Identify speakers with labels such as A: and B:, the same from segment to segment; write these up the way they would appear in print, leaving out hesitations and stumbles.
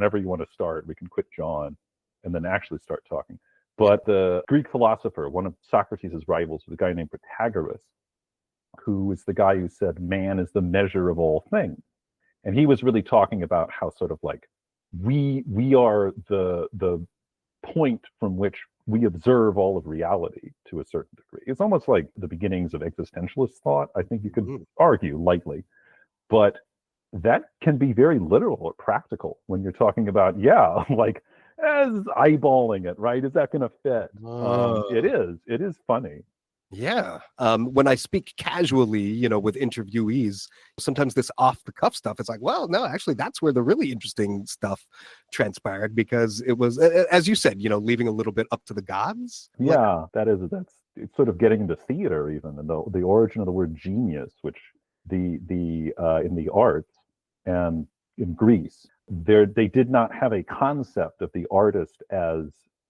A: whenever you want to start, we can quit John and then actually start talking. But the Greek philosopher, one of Socrates' rivals, was a guy named Protagoras, who was the guy who said man is the measure of all things. And he was really talking about how sort of like we are the point from which we observe all of reality to a certain degree. It's almost like the beginnings of existentialist thought, I think you could argue lightly. But that can be very literal or practical when you're talking about, like, as eyeballing it, right? Is that going to fit? It is funny.
B: Yeah. When I speak casually, with interviewees, sometimes this off the cuff stuff, it's like, well, no, actually, that's where the really interesting stuff transpired, because it was, as you said, leaving a little bit up to the gods.
A: Yeah, that's it's sort of getting into theater even, and the origin of the word genius, which in the arts and in Greece, they did not have a concept of the artist as,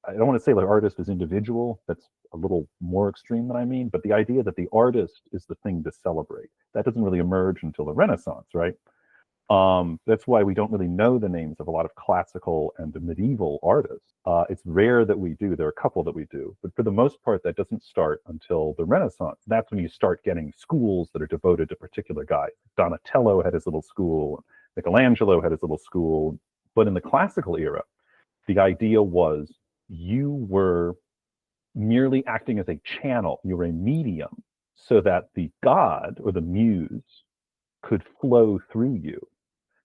A: I don't want to say like artist as individual, that's a little more extreme than I mean, but the idea that the artist is the thing to celebrate, that doesn't really emerge until the Renaissance, right? That's why we don't really know the names of a lot of classical and medieval artists. It's rare that we do. There are a couple that we do, but for the most part, that doesn't start until the Renaissance. That's when you start getting schools that are devoted to particular guys. Donatello had his little school, Michelangelo had his little school. But in the classical era, the idea was you were merely acting as a channel, you were a medium, so that the god or the muse could flow through you.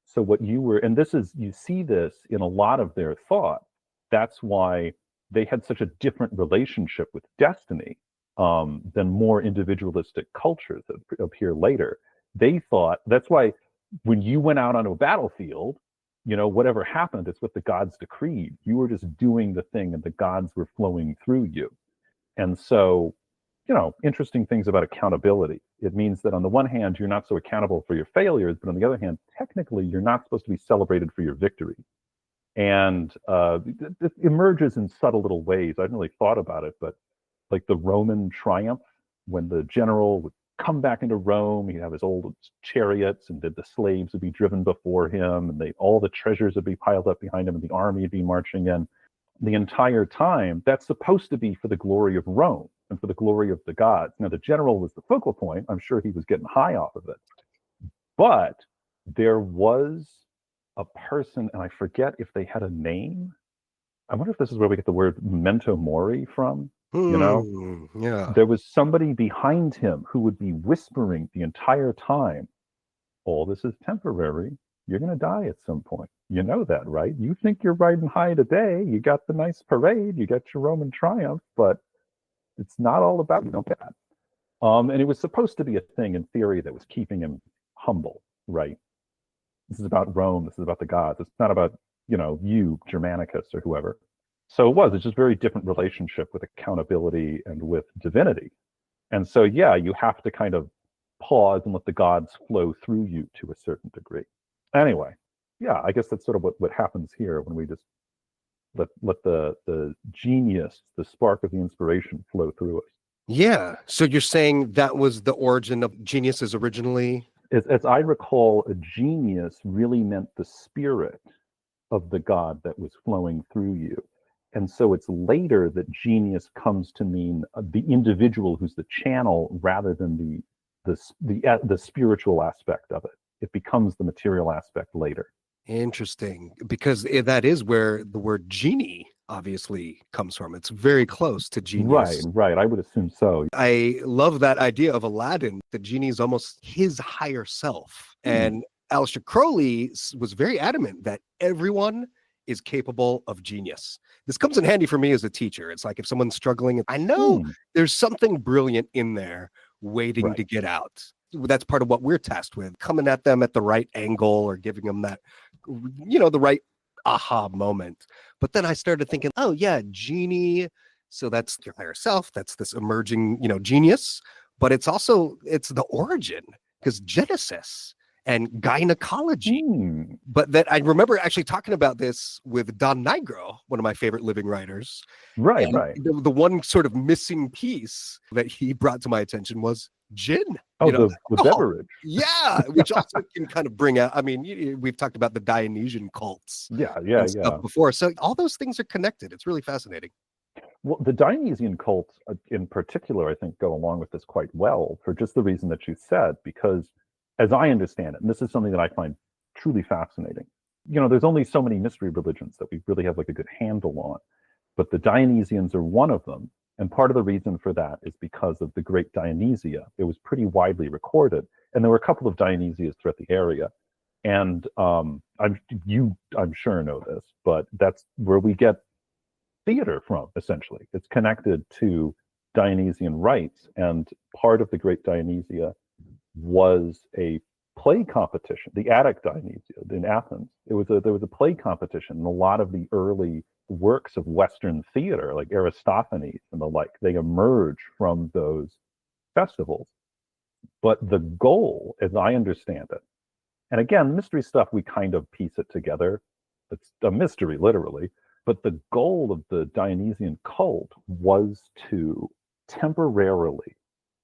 A: So what you were, and you see this in a lot of their thought. That's why they had such a different relationship with destiny than more individualistic cultures that appear later. They thought, that's why when you went out on a battlefield, whatever happened, it's what the gods decreed. You were just doing the thing and the gods were flowing through you. And so, interesting things about accountability. It means that on the one hand, you're not so accountable for your failures, but on the other hand, technically, you're not supposed to be celebrated for your victory. And it emerges in subtle little ways. I hadn't really thought about it, but like the Roman triumph, when the general would come back into Rome, he'd have his old chariots, and the slaves would be driven before him, and all the treasures would be piled up behind him, and the army would be marching in. The entire time, that's supposed to be for the glory of Rome and for the glory of the gods. Now, the general was the focal point. I'm sure he was getting high off of it. But there was a person, and I forget if they had a name. I wonder if this is where we get the word Memento Mori from.
B: Yeah.
A: There was somebody behind him who would be whispering the entire time, all this is temporary. You're going to die at some point. You know that, right? You think you're riding high today. You got the nice parade. You got your Roman triumph, but it's not all about that. And it was supposed to be a thing in theory that was keeping him humble, right? This is about Rome. This is about the gods. It's not about, you, Germanicus, or whoever. So it's just a very different relationship with accountability and with divinity. And so, you have to kind of pause and let the gods flow through you to a certain degree. Anyway, I guess that's sort of what happens here when we just let the genius, the spark of the inspiration flow through us.
B: Yeah. So you're saying that was the origin of geniuses originally?
A: As I recall, a genius really meant the spirit of the god that was flowing through you. And so it's later that genius comes to mean the individual who's the channel rather than the spiritual aspect of it. It becomes the material aspect later.
B: Interesting, because that is where the word genie obviously comes from. It's very close to genius.
A: Right. I would assume so.
B: I love that idea of Aladdin. The genie is almost his higher self. And Aleister Crowley was very adamant that everyone is capable of genius. This comes in handy for me as a teacher. It's like if someone's struggling, I know there's something brilliant in there waiting to get out. That's part of what we're tasked with, coming at them at the right angle or giving them that, the right aha moment. But then I started thinking, genie. So that's your higher self. That's this emerging, genius. But it's the origin, because Genesis and gynecology.
A: Hmm.
B: But that I remember actually talking about this with Don Nigro, one of my favorite living writers.
A: Right,
B: And
A: right.
B: the one sort of missing piece that he brought to my attention was gin.
A: Oh,
B: You know,
A: the
B: alcohol.
A: beverage.
B: Yeah, which also can kind of bring out, I mean, we've talked about the Dionysian cults
A: Yeah,
B: and stuff before. So all those things are connected. It's really fascinating.
A: Well, the Dionysian cults in particular, I think, go along with this quite well for just the reason that you said, because as I understand it, and this is something that I find truly fascinating, there's only so many mystery religions that we really have like a good handle on, but the Dionysians are one of them. And part of the reason for that is because of the great Dionysia. It was pretty widely recorded. And there were a couple of Dionysias throughout the area. And I'm sure know this, but that's where we get theater from, essentially. It's connected to Dionysian rites, and part of the Great Dionysia was a play competition, the Attic Dionysia in Athens. There was a play competition, and a lot of the early works of Western theater, like Aristophanes and the like, they emerge from those festivals. But the goal, as I understand it, and again, mystery stuff, we kind of piece it together. It's a mystery, literally. But the goal of the Dionysian cult was to temporarily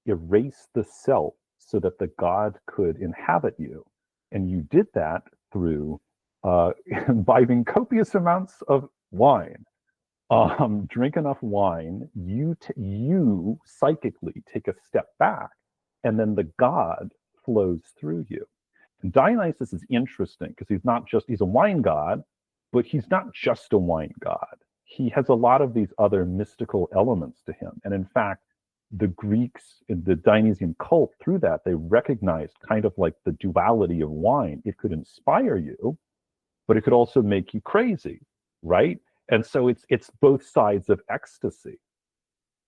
A: erase the self so that the god could inhabit you. And you did that through imbibing copious amounts of wine. Drink enough wine, you psychically take a step back, and then the god flows through you. And Dionysus is interesting because he's a wine god, but he's not just a wine god. He has a lot of these other mystical elements to him. And in fact, the Greeks in the Dionysian cult, through that, they recognized kind of like the duality of wine. It could inspire you, but it could also make you crazy, right? And so it's both sides of ecstasy.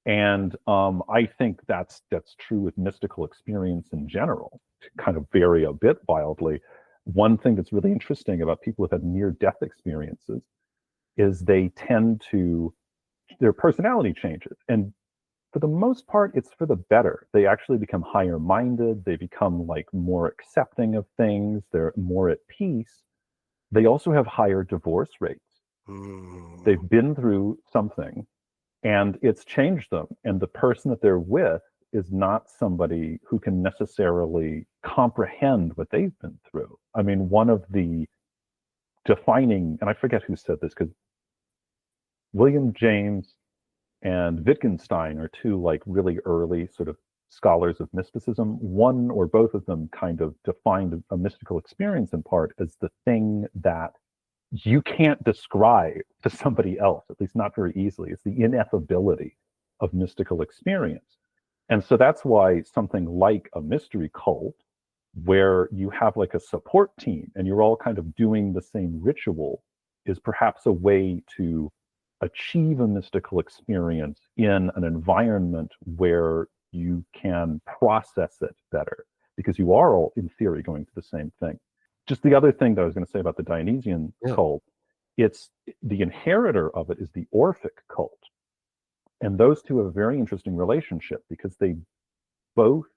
A: And I think that's true with mystical experience in general, to kind of vary a bit wildly. One thing that's really interesting about people who've had near-death experiences is their personality changes. And for the most part, it's for the better. They actually become higher minded. They become like more accepting of things. They're more at peace. They also have higher divorce rates. They've been through something and it's changed them. And the person that they're with is not somebody who can necessarily comprehend what they've been through. I mean, one of the defining, and I forget who said this, because William James and Wittgenstein are two like really early sort of scholars of mysticism. One or both of them kind of defined a mystical experience in part as the thing that you can't describe to somebody else, at least not very easily. It's the ineffability of mystical experience. And so that's why something like a mystery cult, where you have like a support team and you're all kind of doing the same ritual, is perhaps a way to achieve a mystical experience in an environment where you can process it better, because you are all, in theory, going through the same thing. Just the other thing that I was going to say about the Dionysian cult, it's the inheritor of it is the Orphic cult. And those two have a very interesting relationship because they both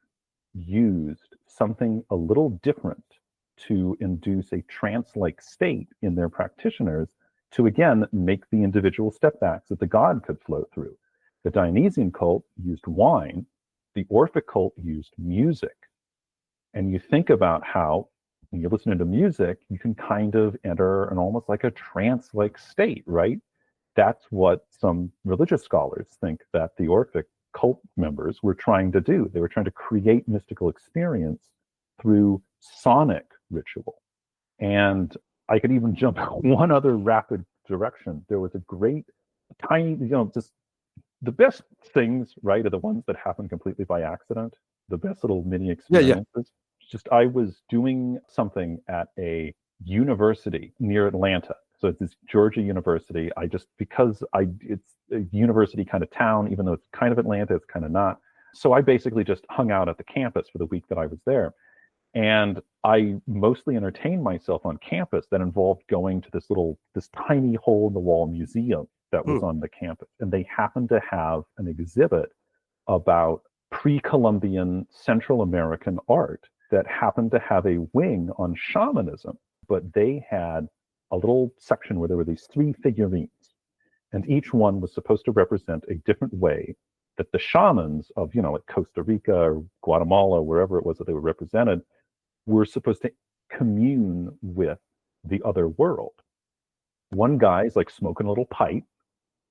A: used something a little different to induce a trance-like state in their practitioners to, again, make the individual step backs that the god could flow through. The Dionysian cult used wine. The Orphic cult used music. And you think about how when you listen to music, you can kind of enter an almost like a trance-like state, right? That's what some religious scholars think that the Orphic cult members were trying to do. They were trying to create mystical experience through sonic ritual. And I could even jump one other rapid direction. There was a great, tiny, just the best things, right, are the ones that happen completely by accident. The best little mini experiences. Just I was doing something at a university near Atlanta. So it's this Georgia University. It's a university kind of town, even though it's kind of Atlanta, it's kind of not. So I basically just hung out at the campus for the week that I was there. And I mostly entertained myself on campus that involved going to this tiny hole in the wall museum that was on the campus. And they happened to have an exhibit about pre-Columbian Central American art. that happened to have a wing on shamanism, but they had a little section where there were these 3 figurines, and each one was supposed to represent a different way that the shamans of, like Costa Rica or Guatemala, wherever it was that they were represented, were supposed to commune with the other world. One guy's like smoking a little pipe,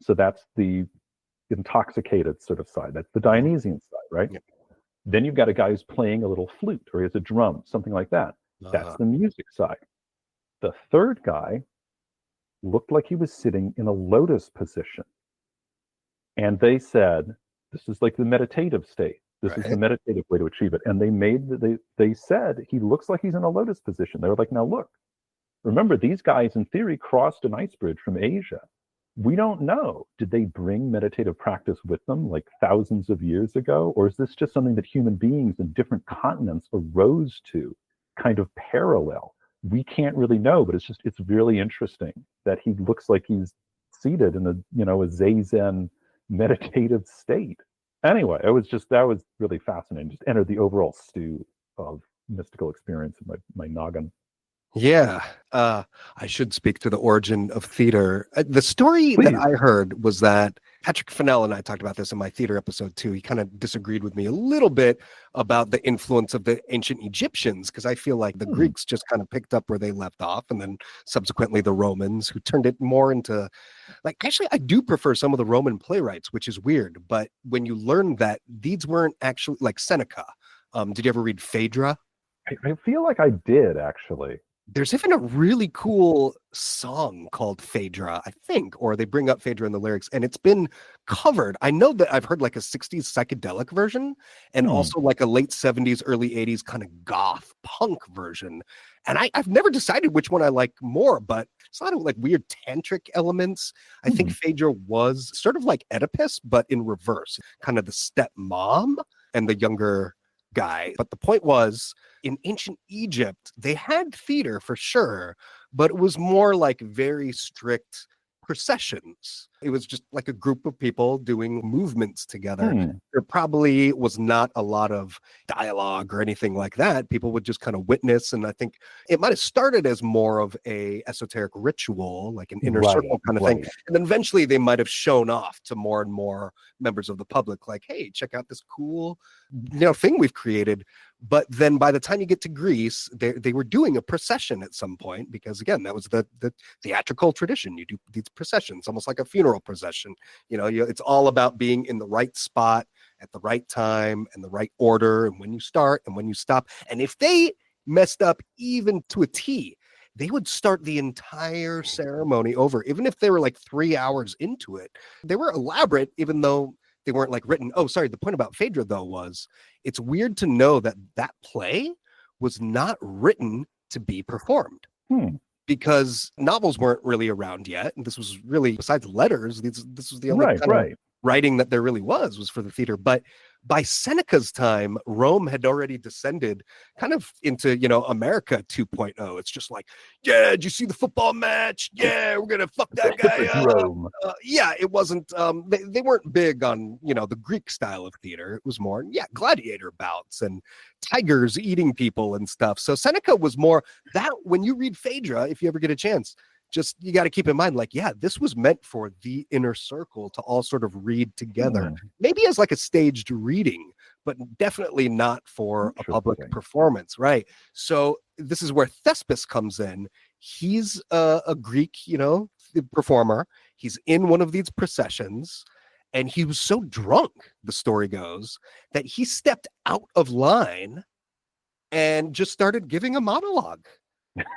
A: so that's the intoxicated sort of side. That's the Dionysian side, right?
B: Yeah.
A: Then you've got a guy who's playing a little flute or he has a drum, something like that. That's the music side. The third guy looked like he was sitting in a lotus position. And they said, this is like the meditative state. This is the meditative way to achieve it. And they said, he looks like he's in a lotus position. They were like, now look, remember, these guys in theory crossed an ice bridge from Asia. We don't know. Did they bring meditative practice with them like thousands of years ago? Or is this just something that human beings in different continents arose to, kind of parallel? We can't really know, but it's really interesting that he looks like he's seated in a Zazen meditative state. Anyway, that was really fascinating. Just entered the overall stew of mystical experience in my noggin.
B: Yeah, I should speak to the origin of theater. The story
A: Please.
B: that I heard was that Patrick Fennell and I talked about this in my theater episode too. He kind of disagreed with me a little bit about the influence of the ancient Egyptians, because I feel like the Greeks just kind of picked up where they left off, and then subsequently the Romans, who turned it more into, like, actually I do prefer some of the Roman playwrights, which is weird. But when you learn that these weren't actually, like Seneca, did you ever read Phaedra?
A: I feel like I did, actually.
B: There's even a really cool song called Phaedra, I think, or they bring up Phaedra in the lyrics, and it's been covered. I know that I've heard like a 60s psychedelic version and also like a late 70s, early 80s kind of goth punk version. And I've never decided which one I like more, but it's a lot of like weird tantric elements. I think Phaedra was sort of like Oedipus, but in reverse, kind of the stepmom and the younger guy. But the point was, in ancient Egypt, they had theater for sure, but it was more like very strict processions. It was just like a group of people doing movements together. There probably was not a lot of dialogue or anything like that. People would just kind of witness, and I think it might have started as more of a esoteric ritual, like an inner circle kind of thing, and then eventually they might have shown off to more and more members of the public, like, hey, check out this cool thing we've created. But then by the time you get to Greece, they were doing a procession at some point, because again, that was the theatrical tradition. You do these processions, almost like a funeral procession. It's all about being in the right spot at the right time and the right order, and when you start and when you stop. And if they messed up even to a T, they would start the entire ceremony over, even if they were like 3 hours into it. They were elaborate, even though they weren't like written. Oh, sorry. The point about Phaedra, though, was it's weird to know that play was not written to be performed, because novels weren't really around yet. And this was really, besides letters, this was the only kind of writing that there really was for the theater. But by Seneca's time, Rome had already descended kind of into, America 2.0. It's just like, yeah, did you see the football match? Yeah, we're going to fuck that guy up. It wasn't, they weren't big on, the Greek style of theater. It was more, gladiator bouts and tigers eating people and stuff. So Seneca was more that. When you read Phaedra, if you ever get a chance, just, you got to keep in mind, like, this was meant for the inner circle to all sort of read together, maybe as like a staged reading, but definitely not for a public performance, right? So this is where Thespis comes in. He's a Greek, performer. He's in one of these processions, and he was so drunk, the story goes, that he stepped out of line and just started giving a monologue.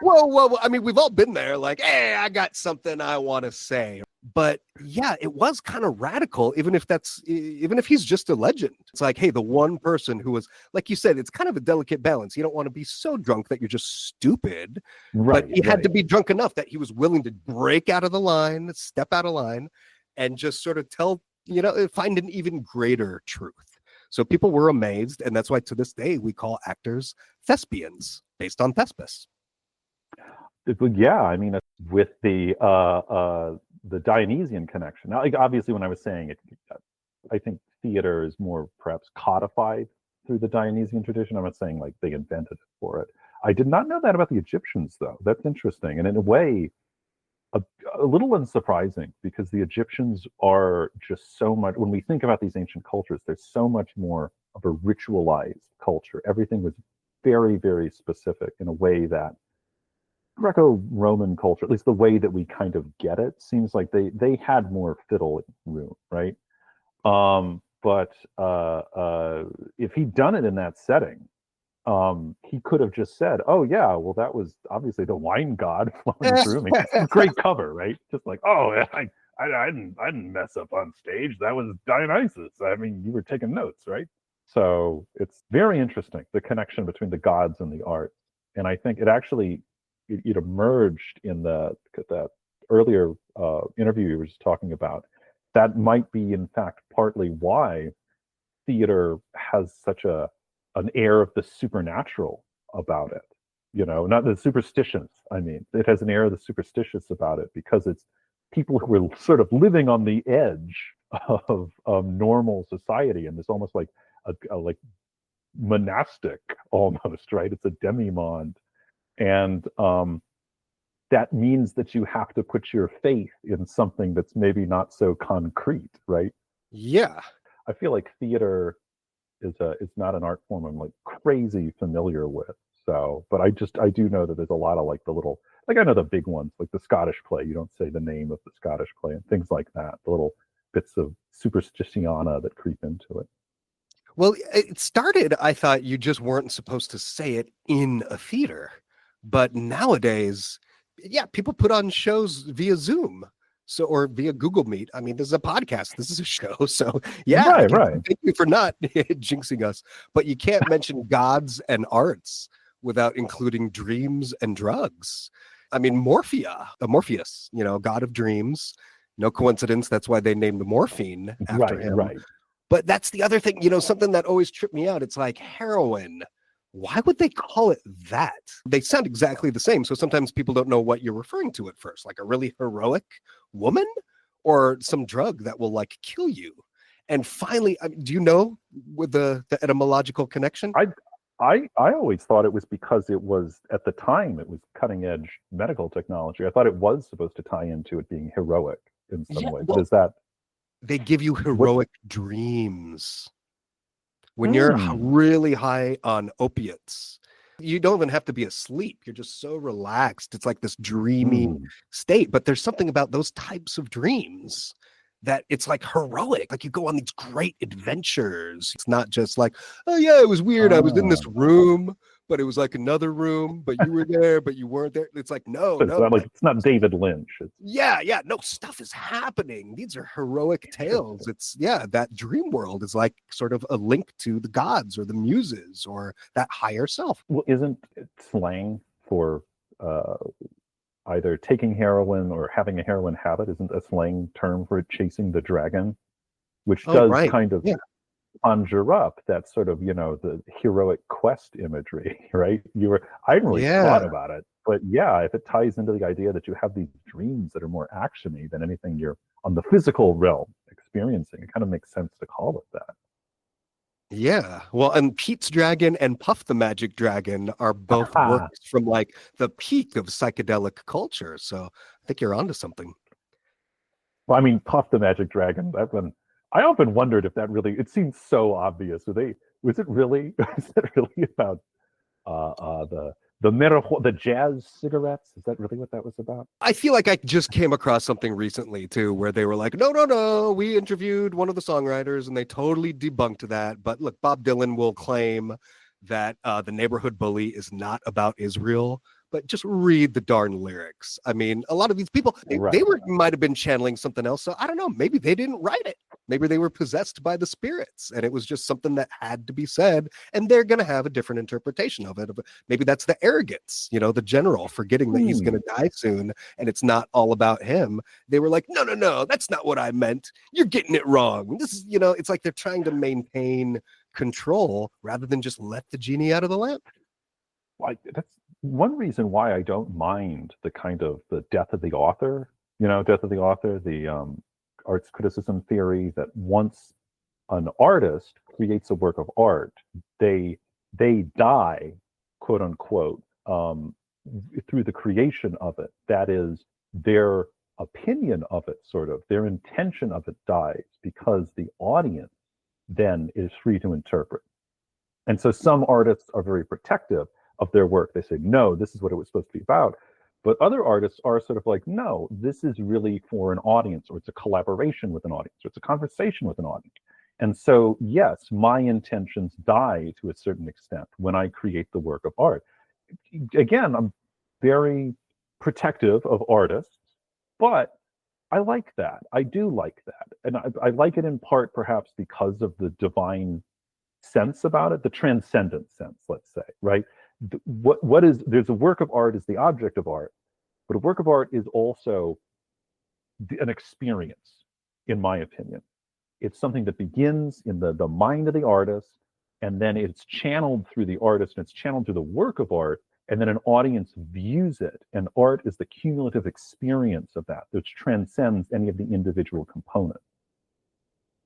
B: Whoa. I mean, we've all been there, like, hey, I got something I want to say. But yeah, it was kind of radical, even if he's just a legend. It's like, hey, the one person who was, like you said, it's kind of a delicate balance. You don't want to be so drunk that you're just stupid. But he had to be drunk enough that he was willing to break out of the line, step out of line, and just sort of tell, find an even greater truth. So people were amazed. And that's why to this day, we call actors thespians based on Thespis.
A: Yeah, I mean, with the Dionysian connection. Now, like, obviously, when I was saying it, I think theater is more perhaps codified through the Dionysian tradition. I'm not saying like they invented it for it. I did not know that about the Egyptians, though. That's interesting, and in a way, a, a little unsurprising, because the Egyptians are just so much. When we think about these ancient cultures, there's so much more of a ritualized culture. Everything was very, very specific in a way that Greco-Roman culture, at least the way that we kind of get it, seems like they had more fiddle room, right? But if he'd done it in that setting, he could have just said, "Oh yeah, well that was obviously the wine god flowing through me." Great cover, right? Just like, "Oh, I didn't mess up on stage. That was Dionysus. I mean, you were taking notes, right?" So it's very interesting, the connection between the gods and the art, and I think it actually it emerged in that earlier interview you were just talking about. That might be, in fact, partly why theater has such an air of the supernatural about it. You know, not the superstitions. I mean, it has an air of the superstitious about it, because it's people who are sort of living on the edge of normal society, and it's almost like a like monastic almost, right? It's a demimonde, and that means that you have to put your faith in something that's maybe not so concrete, right?
B: Yeah.
A: I feel like theater is not an art form I'm like crazy familiar with. So, but I do know that there's a lot of like the little, like I know the big ones, like the Scottish play. You don't say the name of the Scottish play and things like that. The little bits of superstitiana that creep into it.
B: Well, it started, I thought you just weren't supposed to say it in a theater. But nowadays, yeah, people put on shows via Zoom. So, or via Google Meet. I mean, this is a podcast. This is a show. So, yeah,
A: Right.
B: Thank you for not jinxing us. But you can't mention gods and arts without including dreams and drugs. I mean, Morpheus, god of dreams. No coincidence. That's why they named morphine after him.
A: Right.
B: But that's the other thing, something that always tripped me out. It's like heroin. Why would they call it that? They sound exactly the same. So sometimes people don't know what you're referring to at first, like a really heroic woman or some drug that will like kill you. And finally, do you know with the etymological connection?
A: I always thought it was because it was, at the time, it was cutting edge medical technology. I thought it was supposed to tie into it being heroic in some way. But is that...
B: They give you heroic dreams. When you're really high on opiates, you don't even have to be asleep. You're just so relaxed. It's like this dreamy state. But there's something about those types of dreams that it's like heroic. Like you go on these great adventures. It's not just like, oh yeah, it was weird. I was in this room, but it was like another room, but you were there, but you weren't there. It's like, no.
A: It's not David Lynch.
B: Yeah. No, stuff is happening. These are heroic tales. It's, that dream world is like sort of a link to the gods or the muses or that higher self.
A: Well, isn't it slang for either taking heroin or having a heroin habit? Isn't a slang term for chasing the dragon, which does kind of conjure up that sort of, the heroic quest imagery, right? I hadn't really thought about it, but if it ties into the idea that you have these dreams that are more actiony than anything you're on the physical realm experiencing, it kind of makes sense to call it that.
B: Yeah. Well, and Pete's Dragon and Puff the Magic Dragon are both works from like the peak of psychedelic culture. So I think you're onto something.
A: Well, I mean, Puff the Magic Dragon, I often wondered if that really, it seems so obvious. Was it really about the jazz cigarettes? Is that really what that was about?
B: I feel like I just came across something recently too, where they were like, no, we interviewed one of the songwriters and they totally debunked that. But look, Bob Dylan will claim that The Neighborhood Bully is not about Israel, but just read the darn lyrics. I mean, a lot of these people, they might have been channeling something else. So I don't know, maybe they didn't write it. Maybe they were possessed by the spirits and it was just something that had to be said. And they're going to have a different interpretation of it. Maybe that's the arrogance, the general forgetting that he's going to die soon. And it's not all about him. They were like, no, that's not what I meant. You're getting it wrong. This is, it's like they're trying to maintain control rather than just let the genie out of the lamp.
A: That's one reason why I don't mind the kind of the death of the author, the arts criticism theory that once an artist creates a work of art, they die, quote unquote, through the creation of it. That is, their opinion of it, sort of, their intention of it dies because the audience then is free to interpret. And so some artists are very protective of their work. They say, no, this is what it was supposed to be about. But other artists are sort of like, no, this is really for an audience, or it's a collaboration with an audience, or it's a conversation with an audience. And so, yes, my intentions die to a certain extent when I create the work of art. Again, I'm very protective of artists, but I like that. I do like that. And I like it in part perhaps because of the divine sense about it, the transcendent sense, let's say, right? What is, there's a work of art is the object of art, but a work of art is also an experience, in my opinion. It's something that begins in the mind of the artist, and then it's channeled through the artist, and it's channeled through the work of art, and then an audience views it. And art is the cumulative experience of that, which transcends any of the individual components.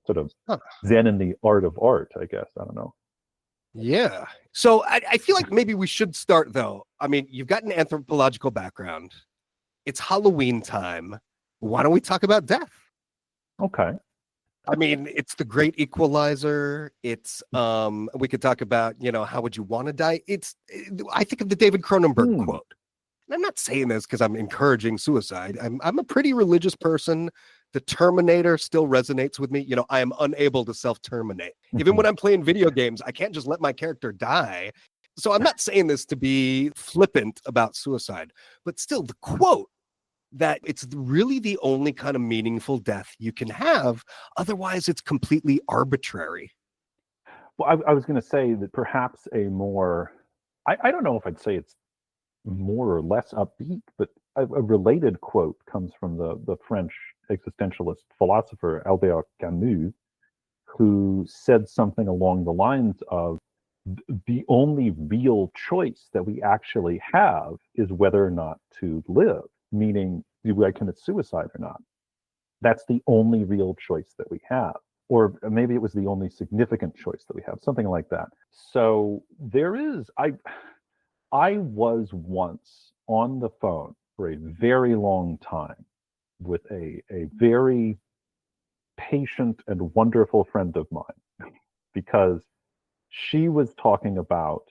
A: Sort of Zen in the art of art, I guess. I don't know.
B: Yeah. So I feel like maybe we should start, though. I mean, you've got an anthropological background. It's Halloween time. Why don't we talk about death?
A: Okay.
B: I mean, it's the great equalizer. It's we could talk about, how would you want to die? I think of the David Cronenberg quote. And I'm not saying this because I'm encouraging suicide. I'm a pretty religious person. The Terminator still resonates with me. I am unable to self-terminate. Even when I'm playing video games, I can't just let my character die. So I'm not saying this to be flippant about suicide, but still the quote that it's really the only kind of meaningful death you can have. Otherwise, it's completely arbitrary.
A: Well, I was going to say that perhaps a more, I don't know if I'd say it's more or less upbeat, but a related quote comes from the French existentialist philosopher Albert Camus, who said something along the lines of, the only real choice that we actually have is whether or not to live, meaning do I commit suicide or not. That's the only real choice that we have. Or maybe it was the only significant choice that we have, something like that. So there is, I was once on the phone for a very long time with a very patient and wonderful friend of mine, because she was talking about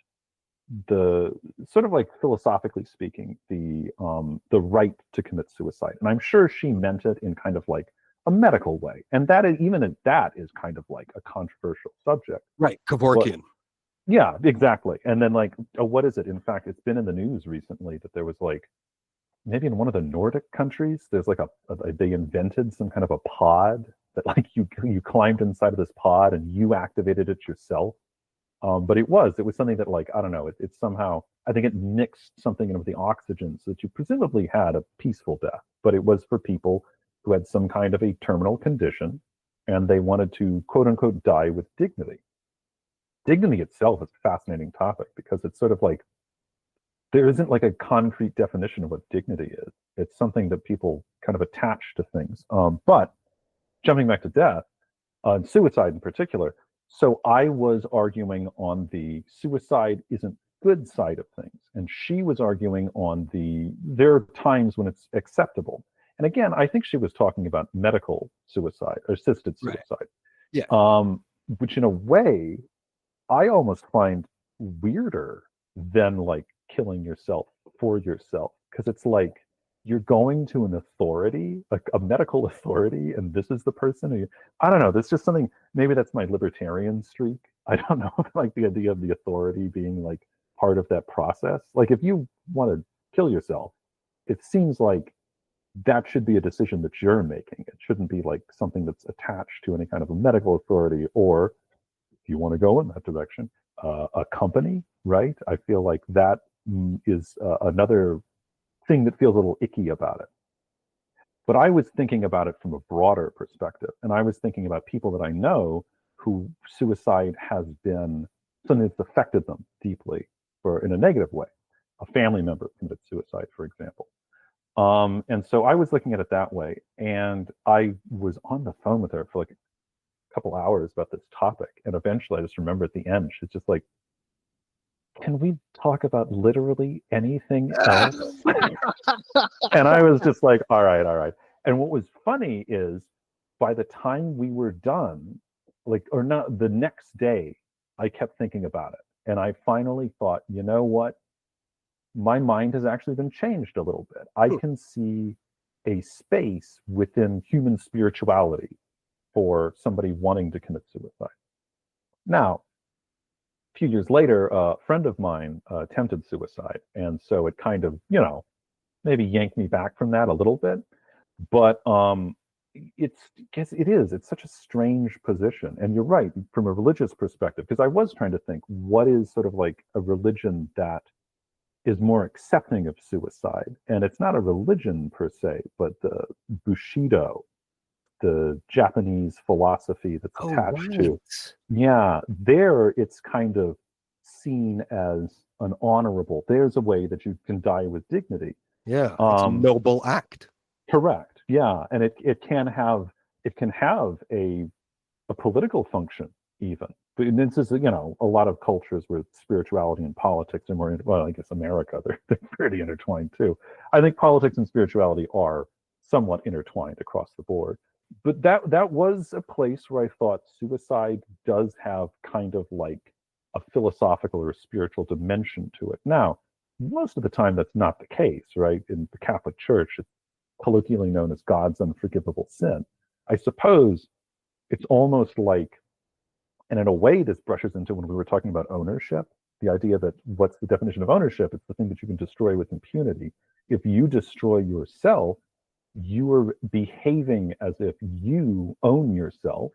A: the sort of, like, philosophically speaking, the right to commit suicide. And I'm sure she meant it in kind of like a medical way. And that is, even that is kind of like a controversial subject.
B: Right. Kevorkian.
A: But, yeah, exactly. And then, like, what is it? In fact, it's been in the news recently that there was, like, maybe in one of the Nordic countries, there's like they invented some kind of a pod that, like, you climbed inside of this pod and you activated it yourself. But it was something that, like, I don't know, it somehow, I think it mixed something in with the oxygen so that you presumably had a peaceful death. But it was for people who had some kind of a terminal condition and they wanted to, quote unquote, die with dignity. Dignity itself is a fascinating topic because it's sort of like, there isn't like a concrete definition of what dignity is. It's something that people kind of attach to things. But jumping back to death, suicide in particular, so I was arguing on the suicide isn't good side of things, and she was arguing on there are times when it's acceptable. And again, I think she was talking about medical suicide or assisted suicide.
B: Right. Yeah.
A: Which in a way, I almost find weirder than, like, killing yourself for yourself, because it's like you're going to an authority, like a medical authority, and this is the person who, I don't know, there's just something, maybe that's my libertarian streak. I don't know, like the idea of the authority being like part of that process. Like, if you want to kill yourself, it seems like that should be a decision that you're making. It shouldn't be like something that's attached to any kind of a medical authority, or if you want to go in that direction, a company, right? I feel like that is another thing that feels a little icky about it. But I was thinking about it from a broader perspective, and I was thinking about people that I know who suicide has been something that's affected them deeply, or in a negative way. A family member committed suicide, for example. And so I was looking at it that way, and I was on the phone with her for like couple hours about this topic, and eventually I just remember at the end, she's just like, can we talk about literally anything else? And I was just like, all right, all right. And what was funny is by the time we were done, like, or not, the next day, I kept thinking about it. And I finally thought, you know what? My mind has actually been changed a little bit. I can see a space within human spirituality for somebody wanting to commit suicide. Now, a few years later, a friend of mine attempted suicide. And so it kind of, maybe yanked me back from that a little bit. But it's such a strange position. And you're right, from a religious perspective, because I was trying to think, what is sort of like a religion that is more accepting of suicide? And it's not a religion per se, but the Bushido, the Japanese philosophy that's attached to. Yeah, there it's kind of seen as an honorable, there's a way that you can die with dignity.
B: Yeah, it's a noble act.
A: Correct. Yeah, and it can have a political function even. But this is, a lot of cultures where spirituality and politics are more, well, I guess America, they're pretty intertwined too. I think politics and spirituality are somewhat intertwined across the board. But that was a place where I thought suicide does have kind of like a philosophical or spiritual dimension to it. Now, most of the time that's not the case, right? In the Catholic Church, it's colloquially known as God's unforgivable sin. I suppose it's almost like, and in a way this brushes into when we were talking about ownership, the idea that what's the definition of ownership? It's the thing that you can destroy with impunity. If you destroy yourself, you are behaving as if you own yourself,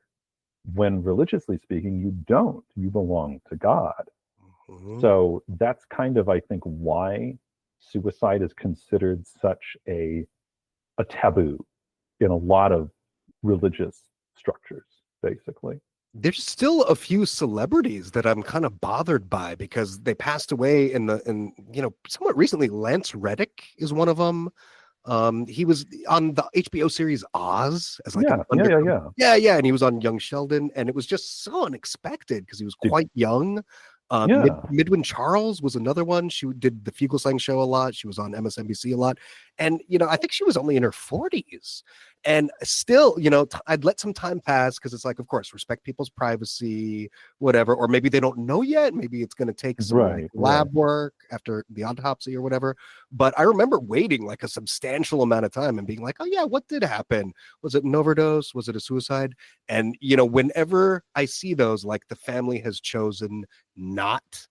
A: when religiously speaking, you don't. You belong to God. Mm-hmm. So that's kind of, I think, why suicide is considered such a taboo in a lot of religious structures, basically.
B: There's still a few celebrities that I'm kind of bothered by because they passed away somewhat recently. Lance Reddick is one of them. He was on the HBO series Oz as like and he was on Young Sheldon, and it was just so unexpected because he was quite young. Midwin Charles was another one. She did the Fugelsang show a lot. She was on MSNBC a lot, and I think she was only in her 40s, and still, I'd let some time pass because it's like, of course, respect people's privacy, whatever, or maybe they don't know yet. Maybe it's going to take some lab work after the autopsy or whatever. But I remember waiting like a substantial amount of time and being like, oh yeah, what did happen? Was it an overdose? Was it a suicide? And whenever I see those, like the family has chosen not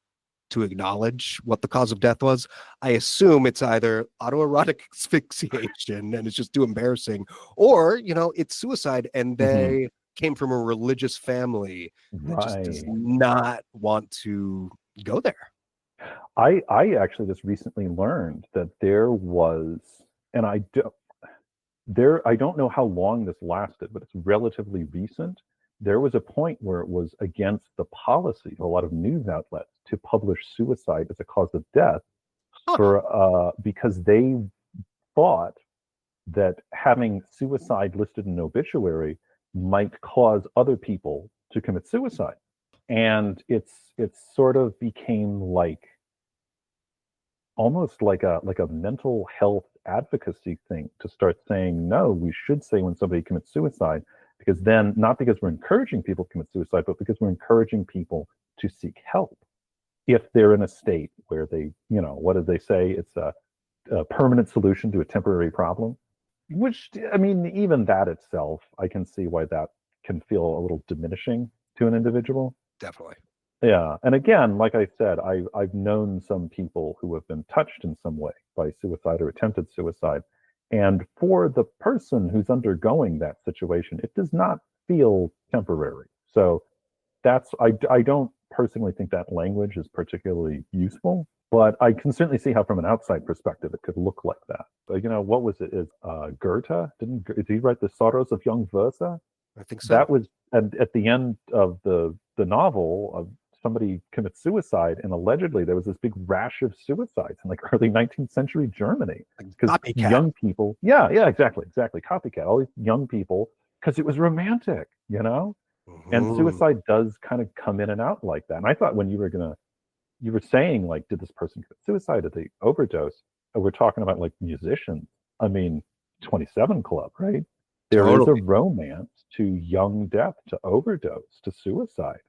B: to acknowledge what the cause of death was, I assume it's either autoerotic asphyxiation and it's just too embarrassing, or it's suicide and they came from a religious family that just does not want to go there.
A: I actually just recently learned that there was, and I don't know how long this lasted, but it's relatively recent. There was a point where it was against the policy of a lot of news outlets to publish suicide as a cause of death because they thought that having suicide listed in an obituary might cause other people to commit suicide. And it's sort of became like almost like a mental health advocacy thing to start saying, no, we should say when somebody commits suicide, because then, not because we're encouraging people to commit suicide, but because we're encouraging people to seek help if they're in a state where they, what did they say? It's a permanent solution to a temporary problem, which, I mean, even that itself, I can see why that can feel a little diminishing to an individual.
B: Definitely.
A: Yeah. And again, like I said, I've known some people who have been touched in some way by suicide or attempted suicide. And for the person who's undergoing that situation, it does not feel temporary. So I don't personally think that language is particularly useful, but I can certainly see how from an outside perspective it could look like that. But, what was it? Is Goethe, did he write The Sorrows of Young Werther?
B: I think so.
A: That was, and at the end of the novel, somebody commits suicide, and allegedly there was this big rash of suicides in like early 19th century Germany because young people, exactly, copycat, all these young people, because it was romantic, And
B: Mhm.
A: suicide does kind of come in and out like that. And I thought when you were saying like, did this person commit suicide? Did they overdose? We're talking about like musicians. I mean, 27 Club, right? There is a
B: Totally.
A: romance to young death, to overdose, to suicide.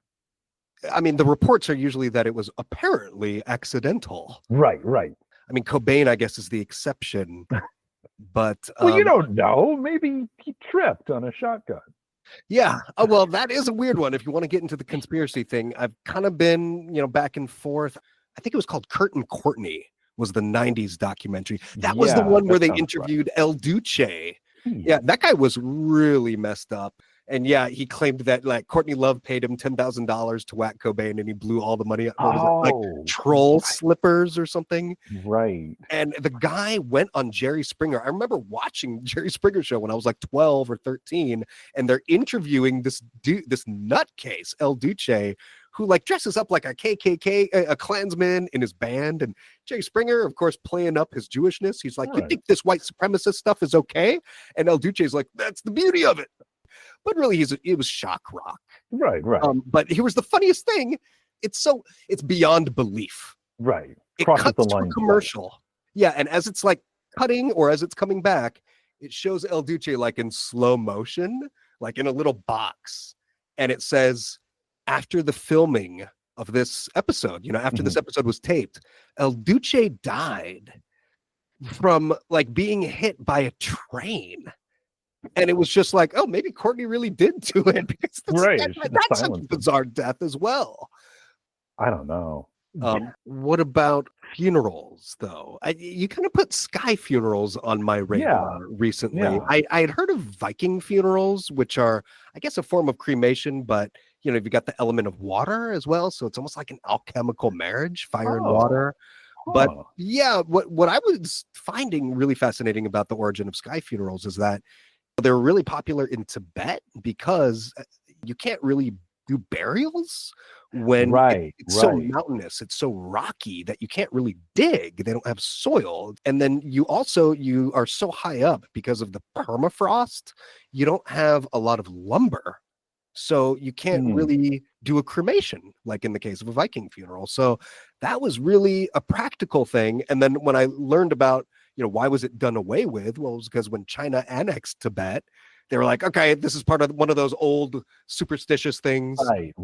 B: I mean, the reports are usually that it was apparently accidental.
A: Right, right.
B: I mean, Cobain, I guess, is the exception, but
A: Well, you don't know. Maybe he tripped on a shotgun.
B: yeah. Oh, well, that is a weird one. If you want to get into the conspiracy thing, I've kind of been, back and forth. I think it was called Kurt and Courtney was the 90s documentary. That was the
A: Yeah,
B: one where
A: that
B: they
A: sounds right.
B: interviewed El Duce.
A: Hmm.
B: Yeah, that guy was really messed up. And yeah, he claimed that like Courtney Love paid him $10,000 to whack Cobain and he blew all the money. What was it? Like troll slippers or something.
A: Right.
B: And the guy went on Jerry Springer. I remember watching Jerry Springer show when I was like 12 or 13, and they're interviewing this dude, this nutcase, El Duce, who like dresses up like a KKK, a Klansman in his band. And Jerry Springer, of course, playing up his Jewishness. He's like, you think this white supremacist stuff is okay? And El Duce's like, that's the beauty of it. But really, it was shock rock.
A: Right, right.
B: But here was the funniest thing. It's beyond belief.
A: Right.
B: It
A: Crosses
B: cuts
A: the
B: to
A: line
B: a commercial. Yeah, and as it's like cutting or as it's coming back, it shows El Duce like in slow motion, like in a little box. And it says, after the filming of this episode, after this episode was taped, El Duce died from like being hit by a train. And it was just like, oh, maybe Courtney really did do it because that's such a bizarre death as well.
A: I don't know.
B: What about funerals, though? You kind of put sky funerals on my radar recently.
A: Yeah.
B: I had heard of Viking funerals, which are, I guess, a form of cremation, but you've got the element of water as well. So it's almost like an alchemical marriage, fire and water. But yeah, what I was finding really fascinating about the origin of sky funerals is that they're really popular in Tibet because you can't really do burials when it's so mountainous, it's so rocky that you can't really dig. They don't have soil. And then you are so high up because of the permafrost, you don't have a lot of lumber. So you can't really do a cremation like in the case of a Viking funeral. So that was really a practical thing. And then when I learned about why was it done away with? Well, it was because when China annexed Tibet, they were like, okay, this is part of one of those old superstitious things.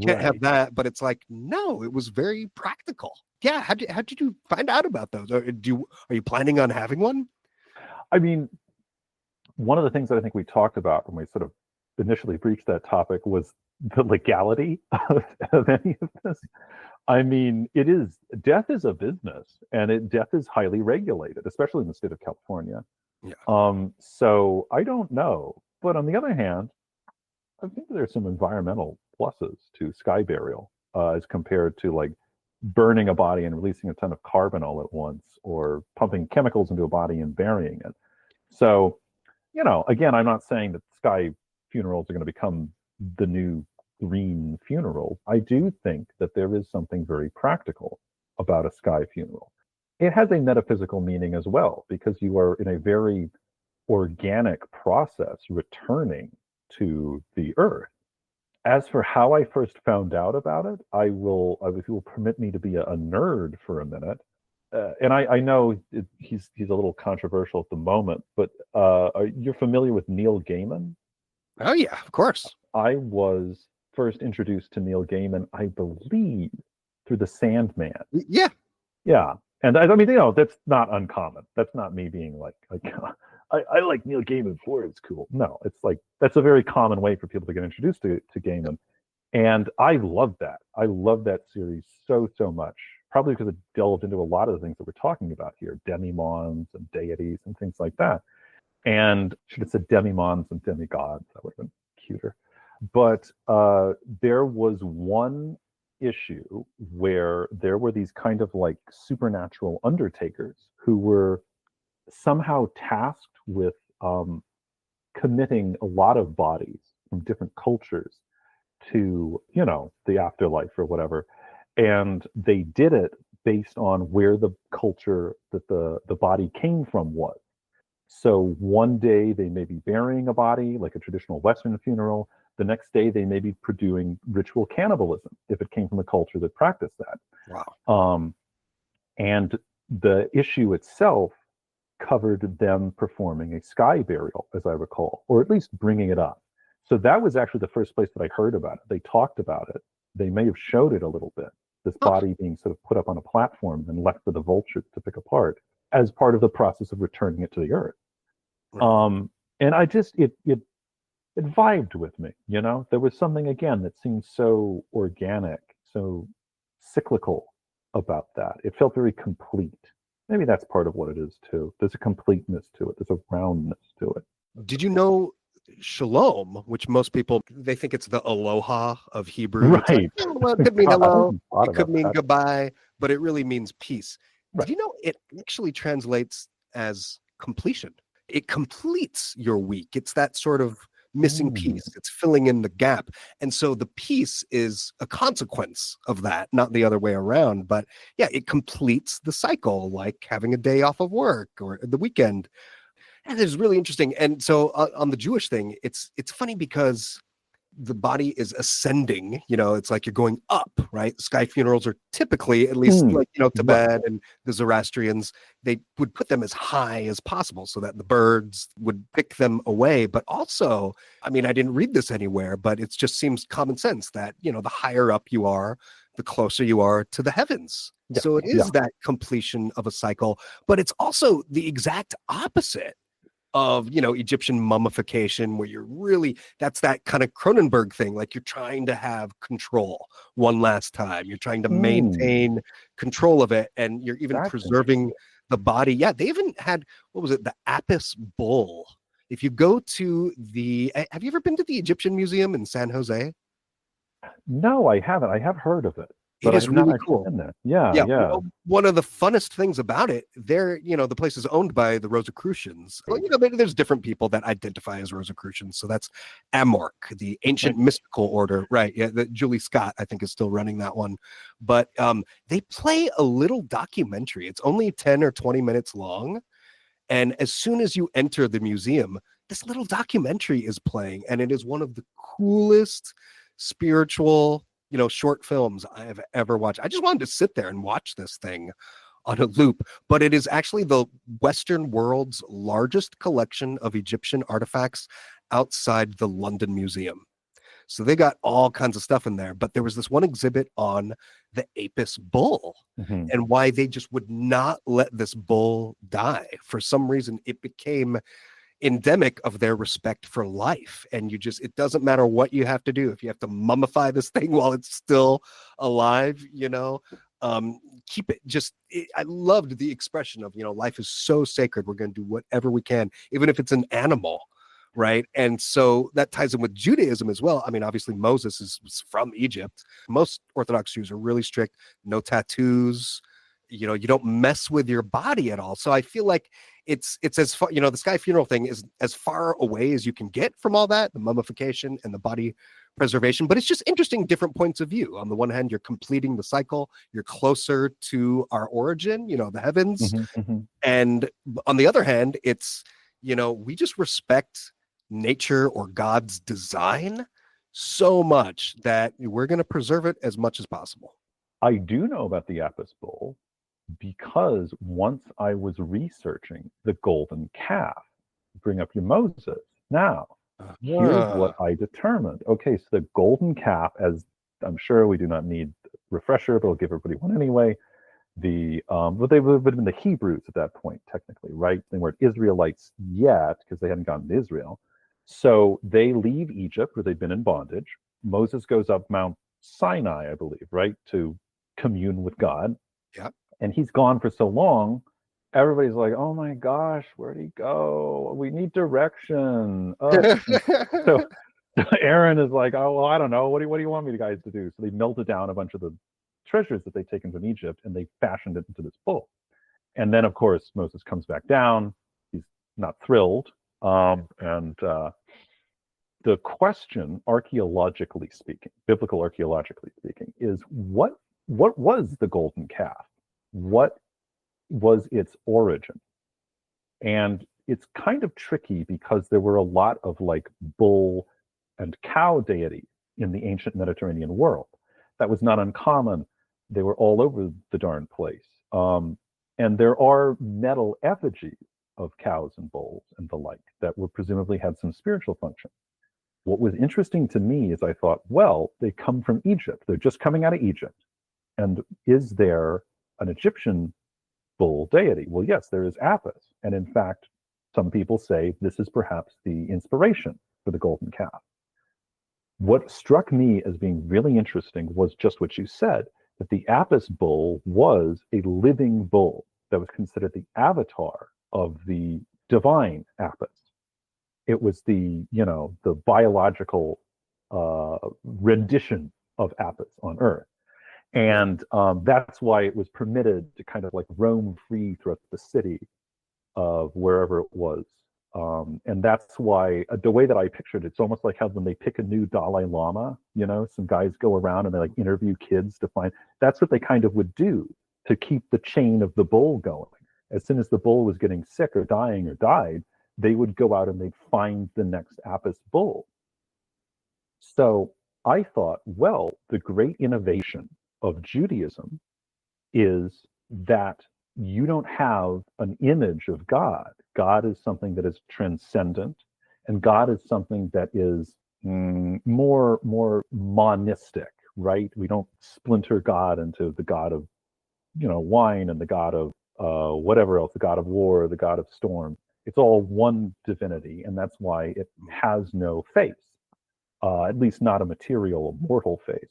B: Can't have that. But it's like, no, it was very practical. Yeah. How did you find out about those? Are you planning on having one?
A: I mean, one of the things that I think we talked about when we sort of initially breached that topic was the legality of any of this. I mean, death is a business, and death is highly regulated, especially in the state of California.
B: Yeah.
A: So I don't know, but on the other hand, I think there's some environmental pluses to sky burial as compared to like burning a body and releasing a ton of carbon all at once, or pumping chemicals into a body and burying it. So, again, I'm not saying that sky funerals are going to become the new green funeral. I do think that there is something very practical about a sky funeral. It has a metaphysical meaning as well, because you are in a very organic process returning to the earth. As for how I first found out about it, if you will permit me to be a nerd for a minute, and I know he's a little controversial at the moment, but you're familiar with Neil Gaiman?
B: Oh yeah, of course.
A: I was first introduced to Neil Gaiman, I believe, through the Sandman.
B: Yeah.
A: Yeah. And I mean, that's not uncommon. That's not me being like I like Neil Gaiman for it's cool. No, it's like that's a very common way for people to get introduced to Gaiman. And I love that. I love that series so much. Probably because it delved into a lot of the things that we're talking about here, demimons and deities and things like that. And should have said demimons and demigods. That would have been cuter. But there was one issue where there were these kind of like supernatural undertakers who were somehow tasked with committing a lot of bodies from different cultures to, the afterlife or whatever. And they did it based on where the culture that the body came from was. So one day they may be burying a body, like a traditional Western funeral. The next day, they may be doing ritual cannibalism if it came from a culture that practiced that.
B: Wow.
A: And the issue itself covered them performing a sky burial, as I recall, or at least bringing it up. So that was actually the first place that I heard about it. They talked about it. They may have showed it a little bit, this body being sort of put up on a platform and left for the vultures to pick apart as part of the process of returning it to the earth.
B: Right.
A: And I just, it vibed with me, you know? There was something, again, that seemed so organic, so cyclical about that. It felt very complete. Maybe that's part of what it is, too. There's a completeness to it. There's a roundness to it.
B: Did you know shalom, which most people, they think it's the aloha of Hebrew. It's
A: Right.
B: like, well, it could mean hello, it could mean
A: that.
B: goodbye, but it really means peace.
A: Right.
B: Did you know it actually translates as completion? It completes your week. It's that sort of missing piece. It's filling in the gap. And so the peace is a consequence of that, not the other way around. But yeah, it completes the cycle, like having a day off of work or the weekend. And it's really interesting. And so on the Jewish thing, it's funny because the body is ascending, you know, it's like you're going up, right? Sky funerals are typically, at least like, you know, Tibet and the Zoroastrians, they would put them as high as possible so that the birds would pick them away. But also, I mean, I didn't read this anywhere, but it just seems common sense that, you know, the higher up you are, the closer you are to the heavens. Yeah. So it is that completion of a cycle, but it's also the exact opposite of, you know, Egyptian mummification, where you're really, that's that kind of Cronenberg thing, like you're trying to have control one last time. You're trying to maintain control of it, and you're even preserving the body. Yeah, they even had, what was it, the Apis bull. If you go to have you ever been to the Egyptian Museum in San Jose?
A: No, I haven't. I have heard of it.
B: It is really cool.
A: Yeah.
B: Well, one of the funnest things about it, you know, the place is owned by the Rosicrucians. Well, you know, there's different people that identify as Rosicrucians. So that's Amorc, the ancient mystical order, right? Yeah, Julie Scott, I think, is still running that one. But they play a little documentary. It's only 10 or 20 minutes long. And as soon as you enter the museum, this little documentary is playing. And it is one of the coolest spiritual, you know, short films I have ever watched. I just wanted to sit there and watch this thing on a loop, but it is actually the Western world's largest collection of Egyptian artifacts outside the London Museum. So they got all kinds of stuff in there, but there was this one exhibit on the Apis bull and why they just would not let this bull die. For some reason, it became endemic of their respect for life. And it doesn't matter what you have to do. If you have to mummify this thing while it's still alive, you know, keep it I loved the expression of, you know, life is so sacred. We're going to do whatever we can, even if it's an animal. Right. And so that ties in with Judaism as well. I mean, obviously Moses was from Egypt. Most Orthodox Jews are really strict. No tattoos. You know, you don't mess with your body at all. So I feel like it's as far, you know, the sky funeral thing is as far away as you can get from all that, the mummification and the body preservation. But it's just interesting, different points of view. On the one hand, you're completing the cycle. You're closer to our origin, you know, the heavens. And on the other hand, it's, you know, we just respect nature or God's design so much that we're going to preserve it as much as possible.
A: I do know about the Apis bull because once I was researching the golden calf, bring up your Moses. Now, here's what I determined. Okay, so the golden calf, as I'm sure we do not need a refresher, but I'll give everybody one anyway. But they would have been the Hebrews at that point, technically, right? They weren't Israelites yet because they hadn't gone to Israel. So they leave Egypt where they've been in bondage. Moses goes up Mount Sinai, I believe, right, to commune with God.
B: Yeah.
A: And he's gone for so long, everybody's like, oh my gosh, where'd he go? We need direction. So Aaron is like, oh, well, I don't know. What do you want me guys to do? So they melted down a bunch of the treasures that they'd taken from Egypt and they fashioned it into this bull. And then, of course, Moses comes back down. He's not thrilled. The question, archaeologically speaking, biblical archaeologically speaking, is what was the golden calf? What was its origin? And it's kind of tricky because there were a lot of like bull and cow deities in the ancient Mediterranean world. That was not uncommon. They were all over the darn place. And there are metal effigies of cows and bulls and the like that were presumably had some spiritual function. What was interesting to me is I thought, well, they come from Egypt. They're just coming out of Egypt. And is there an Egyptian bull deity? Well, yes, there is Apis. And in fact, some people say this is perhaps the inspiration for the golden calf. What struck me as being really interesting was just what you said, that the Apis bull was a living bull that was considered the avatar of the divine Apis. It was the biological rendition of Apis on Earth. And that's why it was permitted to kind of like roam free throughout the city of wherever it was. And that's why the way that I pictured it's almost like how when they pick a new Dalai Lama, some guys go around and they like interview kids to find, that's what they kind of would do to keep the chain of the bull going. As soon as the bull was getting sick or dying or died, they would go out and they'd find the next Apis bull. So I thought, well, the great innovation of Judaism is that you don't have an image of God. God is something that is transcendent, and God is something that is more monistic, right? We don't splinter God into the God of, wine and the God of whatever else, the God of war, the God of storm. It's all one divinity, and that's why it has no face, at least not a material, mortal face.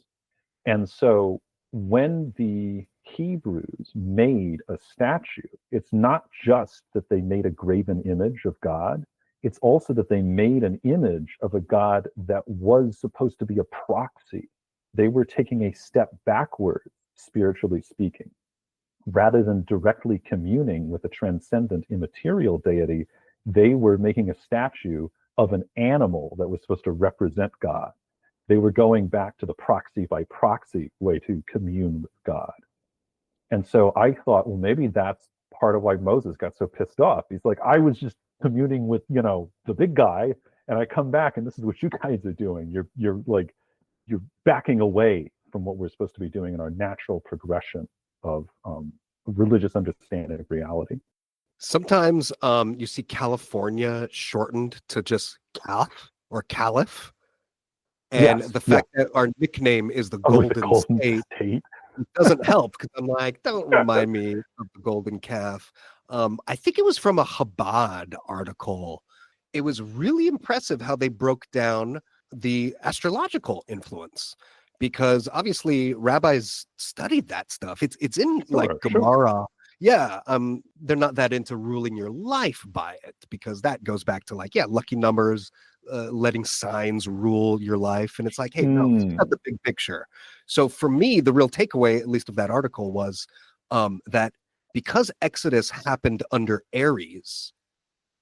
A: And so when the Hebrews made a statue, it's not just that they made a graven image of God, it's also that they made an image of a God that was supposed to be a proxy. They were taking a step backward, spiritually speaking. Rather than directly communing with a transcendent immaterial deity, they were making a statue of an animal that was supposed to represent God. They were going back to the proxy by proxy way to commune with God. And so I thought, well, maybe that's part of why Moses got so pissed off. He's like, I was just communing with, the big guy, and I come back and this is what you guys are doing. You're backing away from what we're supposed to be doing in our natural progression of religious understanding of reality.
B: Sometimes you see California shortened to just Calf or Caliph. And
A: Yes,
B: the fact that our nickname is the Golden State doesn't help, because I'm like, don't remind me of the Golden Calf. I think it was from a Chabad article. It was really impressive how they broke down the astrological influence, because obviously rabbis studied that stuff. It's in Gemara. Sure. Yeah, they're not that into ruling your life by it, because that goes back to lucky numbers, letting signs rule your life. And it's like, hey, no, it's not the big picture. So for me, the real takeaway, at least of that article, was that because Exodus happened under Aries,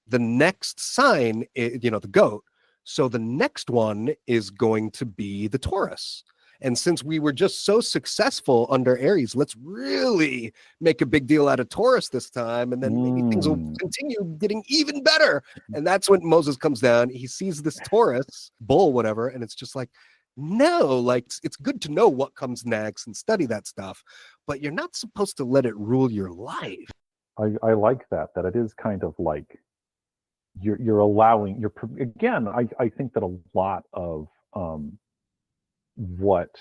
B: the next sign, the goat, so the next one is going to be the Taurus. And since we were just so successful under Aries, let's really make a big deal out of Taurus this time. And then maybe things will continue getting even better. And that's when Moses comes down. He sees this Taurus, bull, whatever. And it's just like, no, it's good to know what comes next and study that stuff. But you're not supposed to let it rule your life.
A: I like that it is kind of like you're allowing, again, I think that a lot of what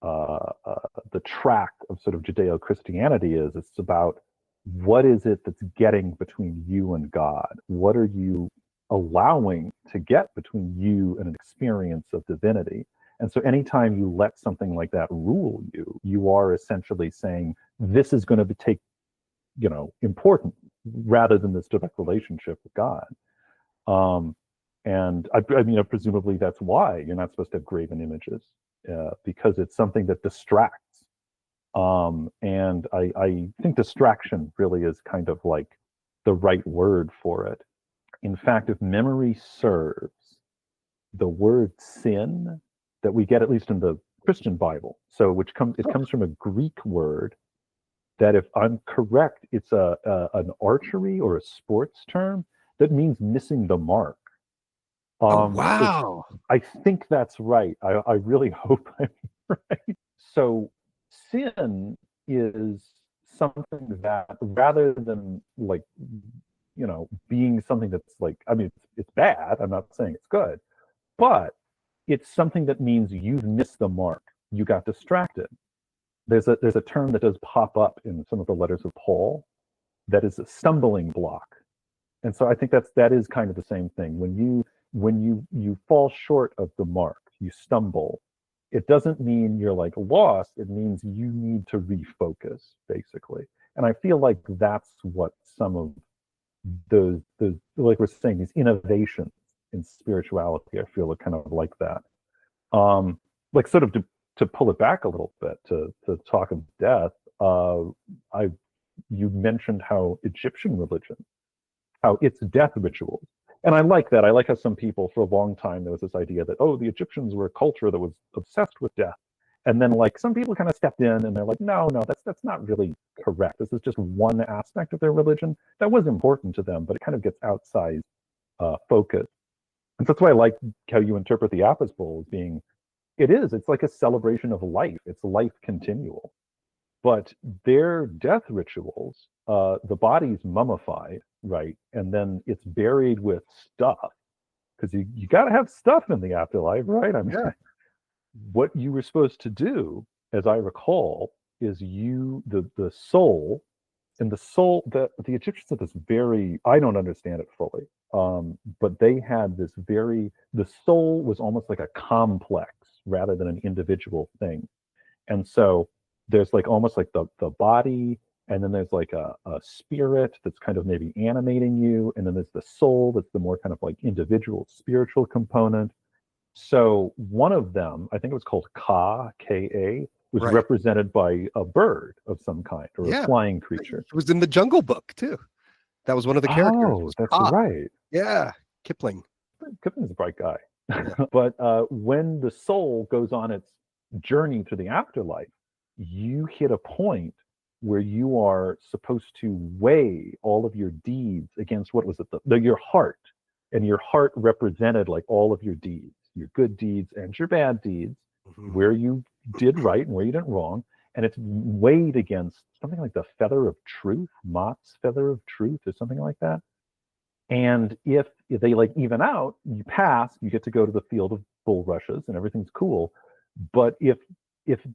A: the track of sort of Judeo-Christianity is, it's about what is it that's getting between you and God? What are you allowing to get between you and an experience of divinity? And so anytime you let something like that rule you, you are essentially saying, this is going to take, important, rather than this direct relationship with God. And I mean, presumably that's why you're not supposed to have graven images, because it's something that distracts. And I think distraction really is kind of like the right word for it. In fact, if memory serves, the word sin that we get, at least in the Christian Bible, it comes from a Greek word that, if I'm correct, it's an archery or a sports term that means missing the mark.
B: Oh,
A: So
B: wow.
A: I think that's right. I really hope I'm right. So sin is something that rather than like, being something that's like, I mean, it's bad. I'm not saying it's good, but it's something that means you've missed the mark. You got distracted. There's a term that does pop up in some of the letters of Paul that is a stumbling block. And so I think that is kind of the same thing. When you fall short of the mark, you stumble. It doesn't mean you're like lost. It means you need to refocus, basically. And I feel like that's what some of those like we're saying, these innovations in spirituality, I feel are kind of like that. Like sort of to pull it back a little bit to talk of death. I You mentioned how Egyptian religion, how it's death rituals. And I like that. I like how some people, for a long time, there was this idea that, oh, the Egyptians were a culture that was obsessed with death. And then, like, some people kind of stepped in and they're like, no, that's not really correct. This is just one aspect of their religion that was important to them, but it kind of gets outsized focus. And so that's why I like how you interpret the Apis Bowl as being, it's like a celebration of life. It's life continual. But their death rituals, the body's mummified, right? And then it's buried with stuff, because you got to have stuff in the afterlife, right? I mean,
B: Yeah.
A: what you were supposed to do, as I recall, is the soul, and the soul, the Egyptians had this very, I don't understand it fully, but they had this the soul was almost like a complex rather than an individual thing. And so there's like almost like the body, and then there's like a spirit that's kind of maybe animating you, and then there's the soul that's the more kind of like individual spiritual component. So one of them, I think it was called Ka, Ka, was
B: Right.
A: represented by a bird of some kind, or
B: Yeah.
A: a flying creature.
B: It was in the Jungle Book too. That was one of the characters.
A: Oh,
B: Was
A: that's
B: Ka.
A: right.
B: Yeah. Kipling.
A: Kipling's a bright guy.
B: Yeah.
A: But when the soul goes on its journey to the afterlife, you hit a point where you are supposed to weigh all of your deeds against, what was it, your heart. And your heart represented like all of your deeds, your good deeds and your bad deeds,
B: Mhm.
A: where you did right and where you did wrong. And it's weighed against something like the feather of truth, Mot's feather of truth, or something like that. And if they like even out, you pass, you get to go to the field of bulrushes and everything's cool. But if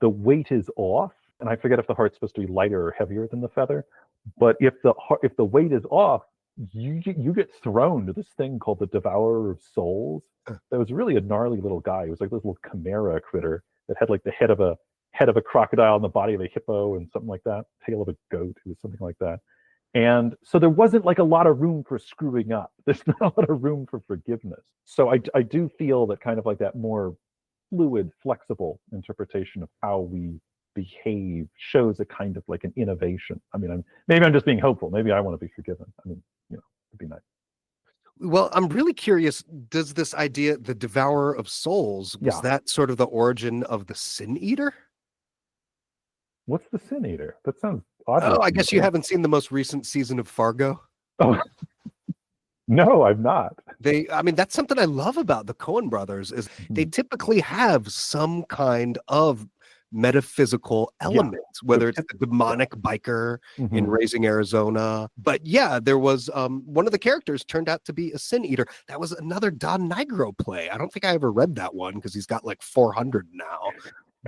A: the weight is off, and I forget if the heart's supposed to be lighter or heavier than the feather, but if the weight is off, you get thrown to this thing called the Devourer of Souls. That was really a gnarly little guy. He was like this little chimera critter that had like the head of a crocodile and the body of a hippo and something like that, tail of a goat, or something like that. And so there wasn't like a lot of room for screwing up. There's not a lot of room for forgiveness. So I do feel that kind of like that more fluid, flexible interpretation of how we behave shows a kind of like an innovation. I mean, maybe I'm just being hopeful. Maybe I want to be forgiven. I mean, it'd be nice.
B: Well, I'm really curious. Does this idea, the devourer of souls, was
A: Yeah.
B: that sort of the origin of the sin eater?
A: What's the Sin Eater? That sounds oddly
B: Oh, I guess you
A: familiar.
B: haven't seen the most recent season of Fargo.
A: Oh, no, I've not.
B: I mean, that's something I love about the Coen brothers is they typically have some kind of metaphysical element, whether it's the demonic biker in
A: Mhm.
B: Raising Arizona. But yeah, there was one of the characters turned out to be a sin eater. That was another Don Nigro play. I don't think I ever read that one because he's got like 400 now.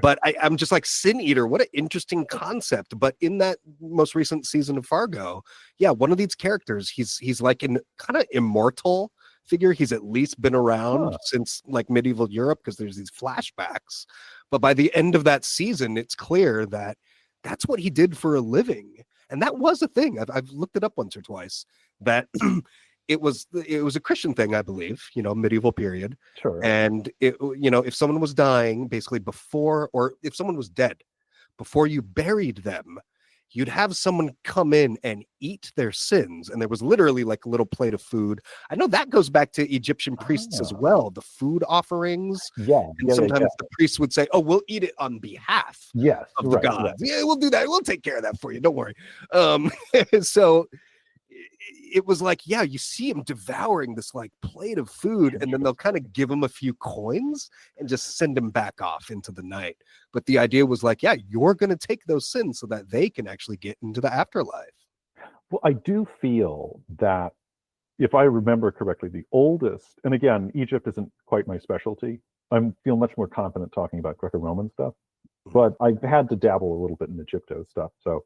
B: But I'm just like, sin eater, what an interesting concept. But in that most recent season of Fargo, yeah, one of these characters, he's like an kind of immortal figure. He's at least been around since like medieval Europe, because there's these flashbacks. But by the end of that season, it's clear that that's what he did for a living. And that was a thing. I've looked it up once or twice, that it was a Christian thing, I believe, medieval period.
A: Sure.
B: And if someone was dying basically before, or if someone was dead before you buried them, you'd have someone come in and eat their sins. And there was literally like a little plate of food. I know that goes back to Egyptian priests as well, the food offerings. And sometimes the priests would say, oh, we'll eat it on behalf of the gods. Yeah, we'll do that. We'll take care of that for you. Don't worry. So it was like, yeah, you see him devouring this like plate of food, and then they'll kind of give him a few coins and just send him back off into the night. But the idea was like, yeah, you're going to take those sins so that they can actually get into the afterlife.
A: Well, I do feel that, if I remember correctly, the oldest, and again, Egypt isn't quite my specialty. I feel much more confident talking about Greco-Roman stuff, but I've had to dabble a little bit in Egypto stuff. So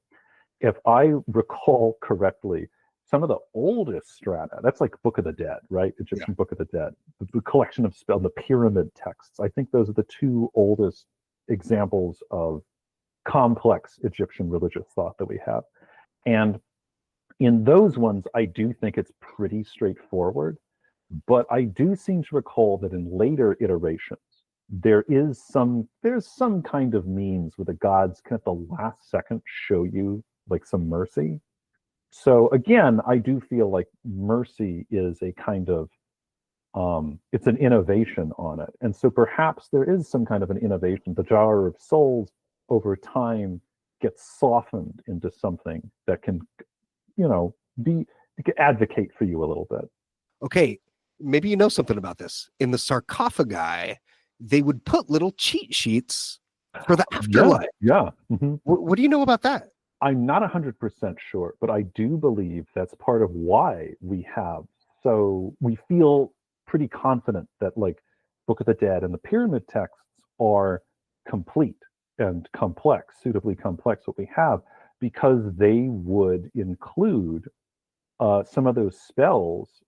A: if I recall correctly, some of the oldest strata, that's like Book of the Dead, right? Egyptian Book of the Dead, the collection of spells, the pyramid texts. I think those are the two oldest examples of complex Egyptian religious thought that we have. And in those ones, I do think it's pretty straightforward, but I do seem to recall that in later iterations, there's some kind of means where the gods can at the last second show you like some mercy. So again, I do feel like mercy is a kind of it's an innovation on it. And so perhaps there is some kind of an innovation. The jar of souls over time gets softened into something that can, advocate for you a little bit.
B: Okay, maybe you know something about this. In the sarcophagi, they would put little cheat sheets for the afterlife.
A: Yeah. Mm-hmm.
B: What do you know about that?
A: I'm not 100% sure, but I do believe that's part of why we feel pretty confident that like Book of the Dead and the pyramid texts are complete and complex, suitably complex what we have, because they would include some of those spells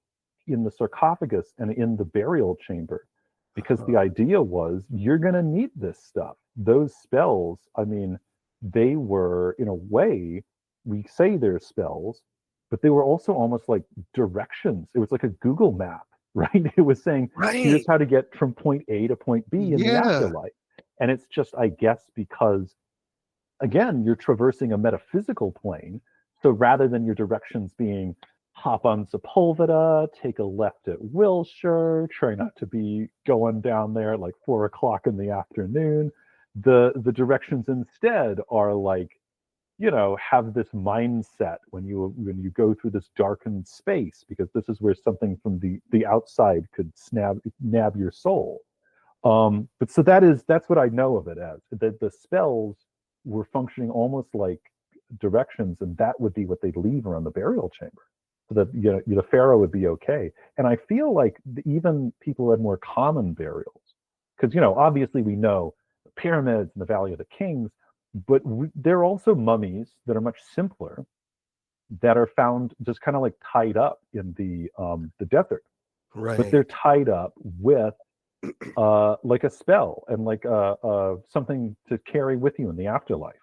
A: in the sarcophagus and in the burial chamber, because the idea was you're going to need this stuff. Those spells, I mean, they were, in a way, we say they're spells, but they were also almost like directions. It was like a Google map, right? It was saying, here's how to get from point A to point B in the afterlife. And it's just, I guess, because, again, you're traversing a metaphysical plane. So rather than your directions being hop on Sepulveda, take a left at Wilshire, try not to be going down there at like 4 o'clock in the afternoon, the directions instead are like, have this mindset when you go through this darkened space, because this is where something from the outside could nab your soul. But so that's what I know of it as. The spells were functioning almost like directions, and that would be what they'd leave around the burial chamber, so that the pharaoh would be okay. And I feel like even people who had more common burials, because obviously we know the pyramids and the Valley of the Kings, but there are also mummies that are much simpler that are found just kind of like tied up in the desert,
B: right?
A: But they're tied up with like a spell and like something to carry with you in the afterlife.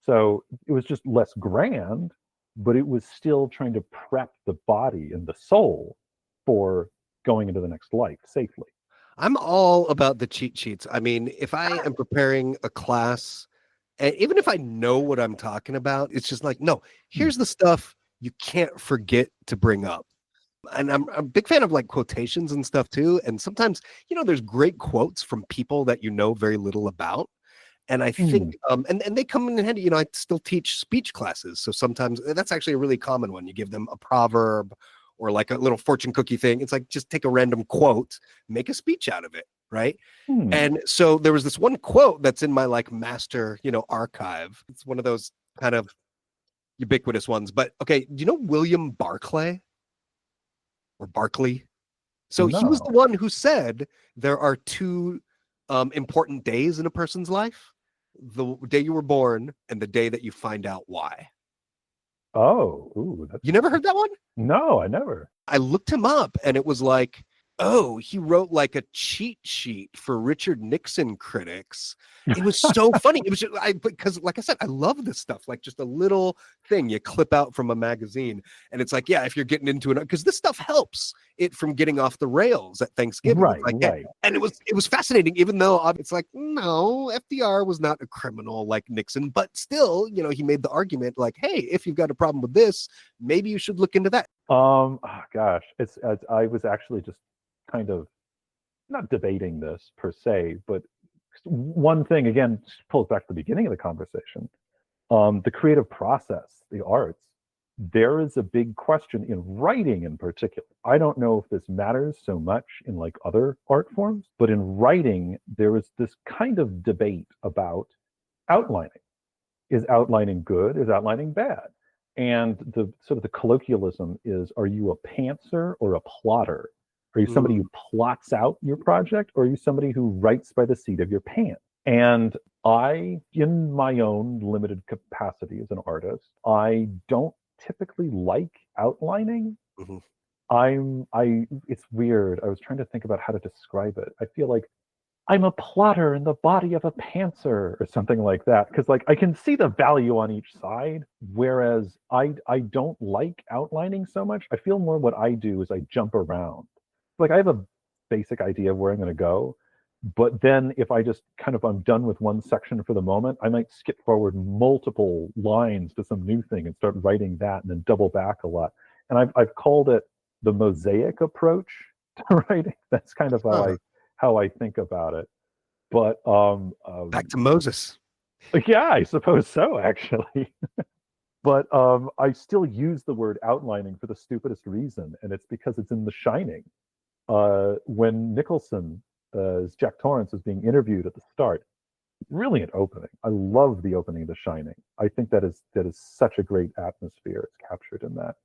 A: So it was just less grand, but it was still trying to prep the body and the soul for going into the next life safely.
B: I'm all about the cheat sheets. I mean, if I am preparing a class, and even if I know what I'm talking about, it's just like, no, here's the stuff you can't forget to bring up. And I'm a big fan of like quotations and stuff too. And sometimes, there's great quotes from people that you know very little about. And I think, and they come in handy. I still teach speech classes. So sometimes that's actually a really common one. You give them a proverb or like a little fortune cookie thing. It's like, just take a random quote, make a speech out of it. Right. And so there was this one quote that's in my like master, archive. It's one of those kind of ubiquitous ones. But okay, do you know William Barclay or Barclay? So he was the one who said there are two important days in a person's life: the day you were born and the day that you find out why.
A: Oh, ooh,
B: you never heard that one?
A: No, I never.
B: I looked him up, and it was like, oh, he wrote like a cheat sheet for Richard Nixon critics. It was so funny. It was just, because like I said, I love this stuff. Like just a little thing you clip out from a magazine, and it's like, yeah, if you're getting into it, because this stuff helps it from getting off the rails at Thanksgiving.
A: Right,
B: like,
A: right.
B: And it was fascinating, even though it's like, no, FDR was not a criminal like Nixon, but still, he made the argument like, hey, if you've got a problem with this, maybe you should look into that.
A: Gosh, I was actually just kind of not debating this per se, but one thing again pulls back to the beginning of the conversation. The creative process, the arts, there is a big question in writing in particular. I don't know if this matters so much in like other art forms, but in writing, there is this kind of debate about outlining. Is outlining good? Is outlining bad? And the sort of the colloquialism is, are you a pantser or a plotter? Are you somebody who plots out your project, or are you somebody who writes by the seat of your pants? And I, in my own limited capacity as an artist, I don't typically like outlining. It's weird. I was trying to think about how to describe it. I feel like I'm a plotter in the body of a pantser or something like that. Because like I can see the value on each side, whereas I don't like outlining so much. I feel more what I do is I jump around. Like I have a basic idea of where I'm going to go, but then if I just kind of I'm done with one section for the moment, I might skip forward multiple lines to some new thing and start writing that, and then double back a lot. And I've called it the mosaic approach to writing. That's kind of how I think about it. But
B: back to Moses.
A: Yeah, I suppose so, actually. But I still use the word outlining for the stupidest reason, and it's because it's in The Shining. When Nicholson, as Jack Torrance, is being interviewed at the start, brilliant opening. I love the opening of The Shining. I think that is such a great atmosphere. It's captured in that.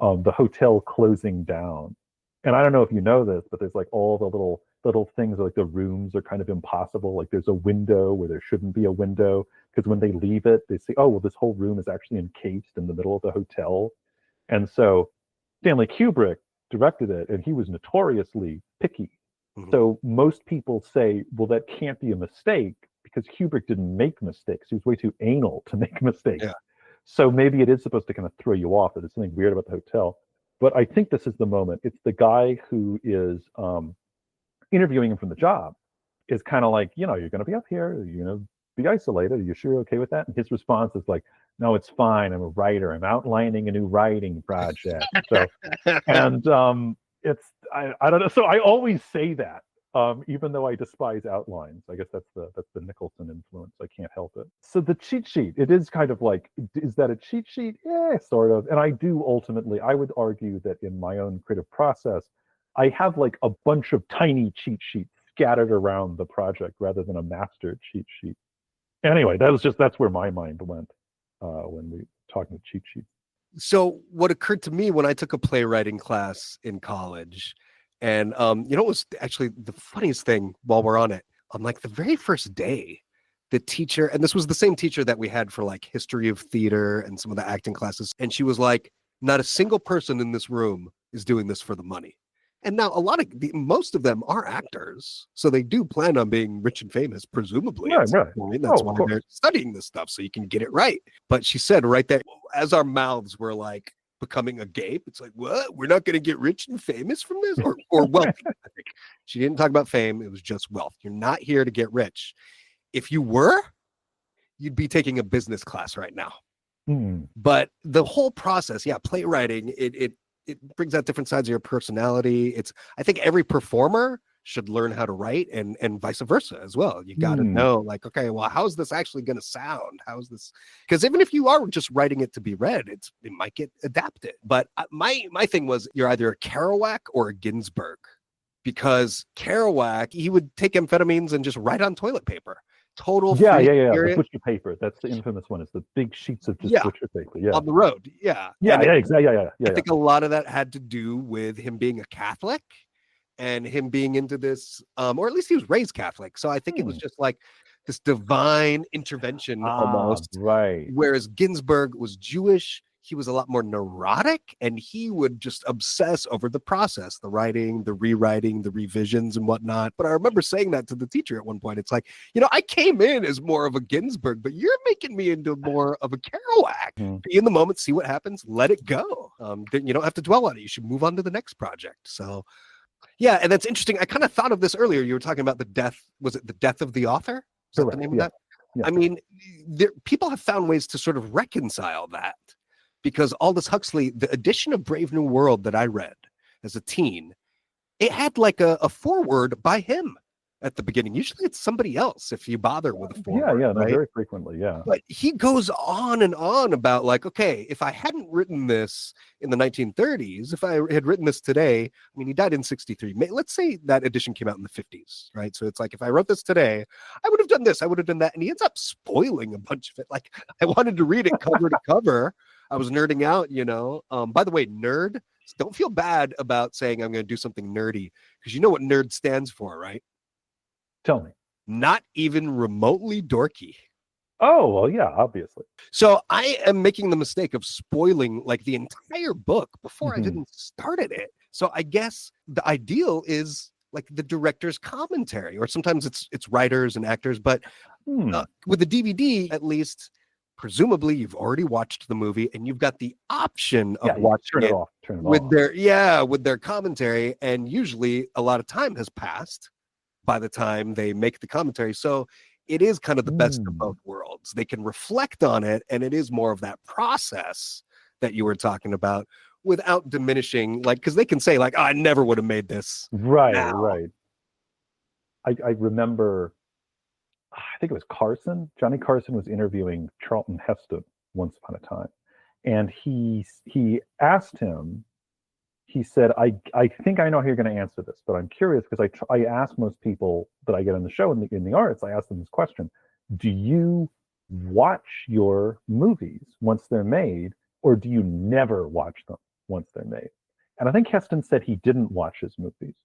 A: The hotel closing down, and I don't know if you know this, but there's like all the little things, like the rooms are kind of impossible. Like there's a window where there shouldn't be a window, because when they leave it, they say, oh, well, this whole room is actually encased in the middle of the hotel. And so Stanley Kubrick directed it, and he was notoriously picky. So most people say, well, that can't be a mistake, because Kubrick didn't make mistakes. He was way too anal to make mistakes. Yeah. So maybe it is supposed to kind of throw you off that there's something weird about the hotel. But I think this is the moment. It's the guy who is interviewing him from the job is kind of like, you're going to be up here, you're going to be isolated. Are you sure you're okay with that? And his response is like, no, it's fine. I'm a writer. I'm outlining a new writing project. So, and I don't know. So I always say that, even though I despise outlines. I guess that's the Nicholson influence. I can't help it. So the cheat sheet, it is kind of like, is that a cheat sheet? Yeah, sort of. And I do ultimately, I would argue that in my own creative process, I have like a bunch of tiny cheat sheets scattered around the project rather than a master cheat sheet. Anyway, that's where my mind went when we were talking cheat sheets.
B: So what occurred to me when I took a playwriting class in college, and it was actually the funniest thing while we're on it, on like the very first day, the teacher, and this was the same teacher that we had for like history of theater and some of the acting classes, and she was like, not a single person in this room is doing this for the money. And now most of them are actors, so they do plan on being rich and famous, presumably.
A: Right.
B: That's why they're studying this stuff, so you can get it right. But she said right there, as our mouths were like becoming agape, it's like, what? We're not going to get rich and famous from this, or wealthy. I think she didn't talk about fame; it was just wealth. You're not here to get rich. If you were, you'd be taking a business class right now. But the whole process, playwriting, it brings out different sides of your personality. I think every performer should learn how to write, and vice versa as well. You got to know, like, okay, well, how's this actually going to sound? How's this? Because even if you are just writing it to be read, it might get adapted. But my thing was, you're either a Kerouac or a Ginsberg, because Kerouac, he would take amphetamines and just write on toilet paper. Total
A: yeah. The butcher paper. That's the infamous one. It's the big sheets of just butcher paper. Yeah,
B: on the road.
A: Exactly.
B: I think a lot of that had to do with him being a Catholic and him being into this, or at least he was raised Catholic. So I think it was just like this divine intervention almost.
A: Right.
B: Whereas Ginsberg was Jewish. He was a lot more neurotic, and he would just obsess over the process, the writing, the rewriting, the revisions and whatnot. But I remember saying that to the teacher at one point. It's like, I came in as more of a Ginsberg, but you're making me into more of a Kerouac. Be in the moment, see what happens, let it go. You don't have to dwell on it. You should move on to the next project. So, yeah, and that's interesting. I kind of thought of this earlier. You were talking about the death. Was it the death of the author? Is that the name of that? Yeah. I mean, people have found ways to sort of reconcile that. Because Aldous Huxley, the edition of Brave New World that I read as a teen, it had like a foreword by him at the beginning. Usually it's somebody else if you bother with a foreword.
A: No,
B: right?
A: very frequently, yeah.
B: But he goes on and on about like, okay, if I hadn't written this in the 1930s, if I had written this today, I mean, he died in 63. Let's say that edition came out in the 50s, right? So it's like, if I wrote this today, I would have done this, I would have done that. And he ends up spoiling a bunch of it. Like, I wanted to read it cover to cover. I was nerding out, you know. By the way, nerd, don't feel bad about saying I'm going to do something nerdy, because you know what nerd stands for, right?
A: Tell me.
B: Not even remotely dorky.
A: Oh, well, yeah, obviously.
B: So I am making the mistake of spoiling like the entire book before I even started it. So I guess the ideal is like the director's commentary, or sometimes it's writers and actors. But with the DVD, at least, presumably you've already watched the movie and you've got the option of watching
A: turn it off
B: with their commentary. And usually a lot of time has passed by the time they make the commentary. So it is kind of the best of both worlds. They can reflect on it, and it is more of that process that you were talking about without diminishing, like, because they can say like, oh, I never would have made this.
A: Right. I remember, I think it was Carson. Johnny Carson was interviewing Charlton Heston once upon a time. And he asked him, he said, I think I know how you're going to answer this, but I'm curious because I ask most people that I get on the show in the arts, I ask them this question: do you watch your movies once they're made, or do you never watch them once they're made? And I think Heston said he didn't watch his movies.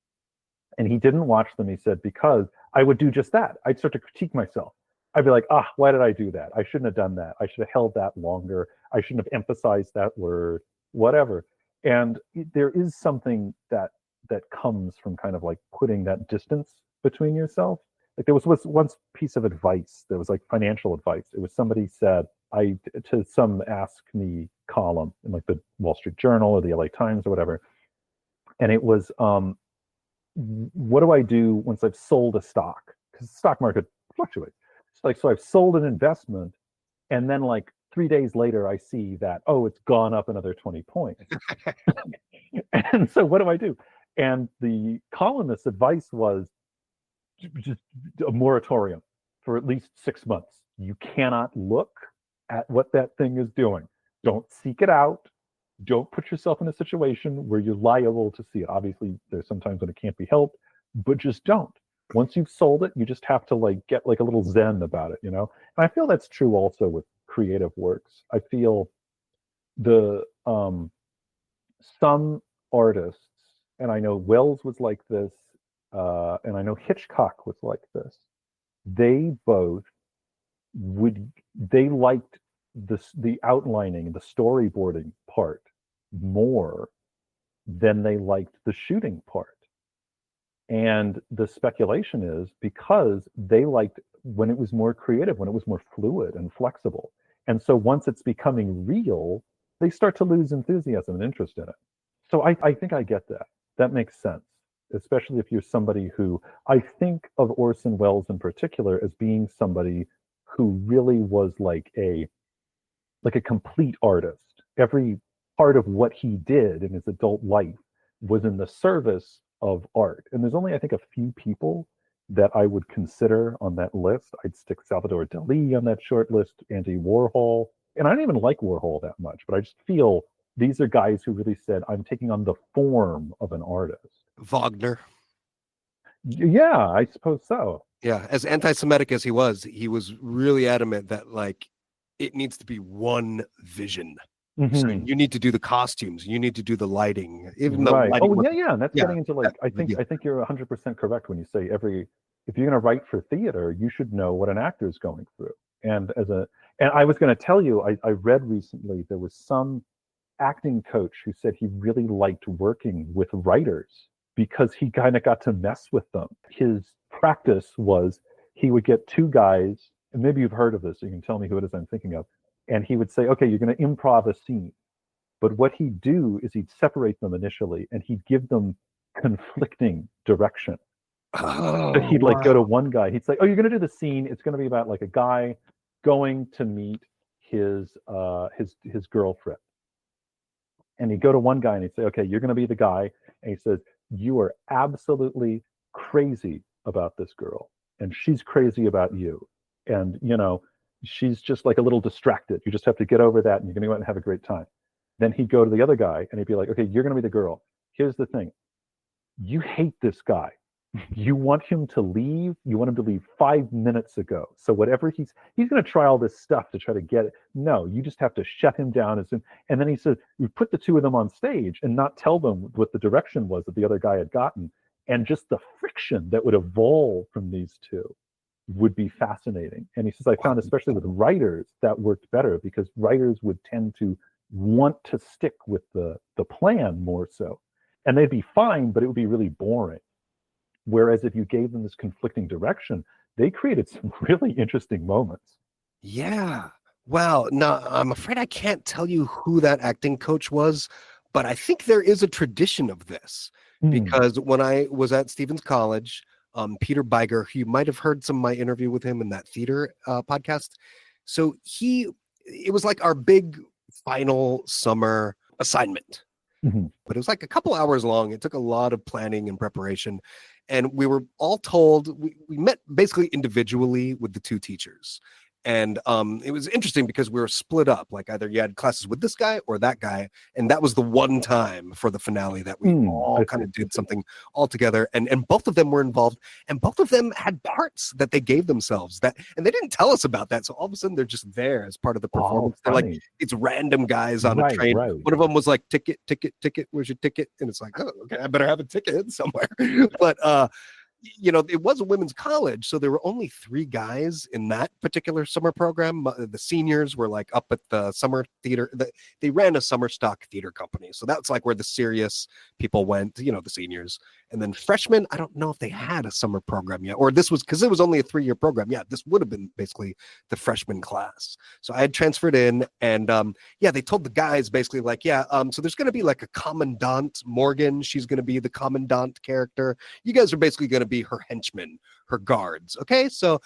A: And he didn't watch them, he said, because I would do just that. I'd start to critique myself. I'd be like, why did I do that? I shouldn't have done that. I should have held that longer. I shouldn't have emphasized that word, whatever. And there is something that comes from kind of like putting that distance between yourself. Like there was once piece of advice, there was like financial advice. It was somebody said, to some Ask Me column in like the Wall Street Journal or the LA Times or whatever. And it was, what do I do once I've sold a stock? Because the stock market fluctuates. So I've sold an investment, and then like 3 days later, I see that, it's gone up another 20 points. And so what do I do? And the columnist's advice was just a moratorium for at least 6 months. You cannot look at what that thing is doing. Don't seek it out. Don't put yourself in a situation where you're liable to see it. Obviously, there's sometimes when it can't be helped, but just don't. Once you've sold it, you just have to like get like a little zen about it, you know? And I feel that's true also with creative works. I feel the some artists, and I know Wells was like this, and I know Hitchcock was like this. They both liked the outlining, the storyboarding part more than they liked the shooting part. And the speculation is because they liked when it was more creative, when it was more fluid and flexible. And so once it's becoming real, they start to lose enthusiasm and interest in it. So I think I get that. That makes sense, especially if you're somebody who, I think of Orson Welles in particular as being somebody who really was like a complete artist. Every part of what he did in his adult life was in the service of art. And there's only, I think, a few people that I would consider on that list. I'd stick Salvador Dali on that short list, Andy Warhol. And I don't even like Warhol that much, but I just feel these are guys who really said, I'm taking on the form of an artist.
B: Wagner.
A: Yeah, I suppose so.
B: Yeah, as anti-Semitic as he was really adamant that like it needs to be one vision. So you need to do the costumes, you need to do the lighting, even though lighting
A: and that's getting into like I think you're 100% correct when you say if you're going to write for theater, you should know what an actor is going through. And I was going to tell you, I read recently there was some acting coach who said he really liked working with writers because he kind of got to mess with them. His practice was he would get two guys, and maybe you've heard of this, so you can tell me who it is I'm thinking of. And he would say, okay, you're going to improv a scene. But what he'd do is he'd separate them initially and he'd give them conflicting direction. So he'd go to one guy. He'd say, you're going to do the scene. It's going to be about like a guy going to meet his girlfriend. And he'd go to one guy and he'd say, okay, you're going to be the guy. And he says, you are absolutely crazy about this girl, and she's crazy about you, and she's just like a little distracted. You just have to get over that, and you're going to go out and have a great time. Then he'd go to the other guy, and he'd be like, okay, you're going to be the girl. Here's the thing. You hate this guy. You want him to leave. You want him to leave 5 minutes ago. So whatever he's going to try all this stuff to try to get it. No, you just have to shut him down. And then he said, we put the two of them on stage and not tell them what the direction was that the other guy had gotten. And just the friction that would evolve from these two would be fascinating. And he says, I found especially with writers that worked better, because writers would tend to want to stick with the plan more so. And they'd be fine, but it would be really boring. Whereas if you gave them this conflicting direction, they created some really interesting moments.
B: Yeah. Wow. Now, I'm afraid I can't tell you who that acting coach was, but I think there is a tradition of this, because when I was at Stevens College, Peter Biger, who you might have heard some of my interview with him in that theater podcast. So it was like our big final summer assignment. But it was like a couple hours long. It took a lot of planning and preparation. And we were all told, we met basically individually with the two teachers. And it was interesting because we were split up. Like either you had classes with this guy or that guy. And that was the one time for the finale that we all kind of did something all together. And both of them were involved. And both of them had parts that they gave themselves. And they didn't tell us about that. So all of a sudden they're just there as part of the performance. They're like, it's random guys on a train.
A: Right.
B: One of them was like, ticket, where's your ticket? And it's like, oh, okay, I better have a ticket somewhere. But it was a women's college, so there were only 3 guys in that particular summer program. The seniors were like up at the summer theater. They ran a summer stock theater company, so that's like where the serious people went, the seniors. And then freshmen, I don't know if they had a summer program yet, or this was because it was only a 3-year program. Yeah, this would have been basically the freshman class. So I had transferred in, and they told the guys basically like, so there's going to be like a commandant, Morgan. She's going to be the commandant character. You guys are basically going to be her henchmen, her guards. Okay, so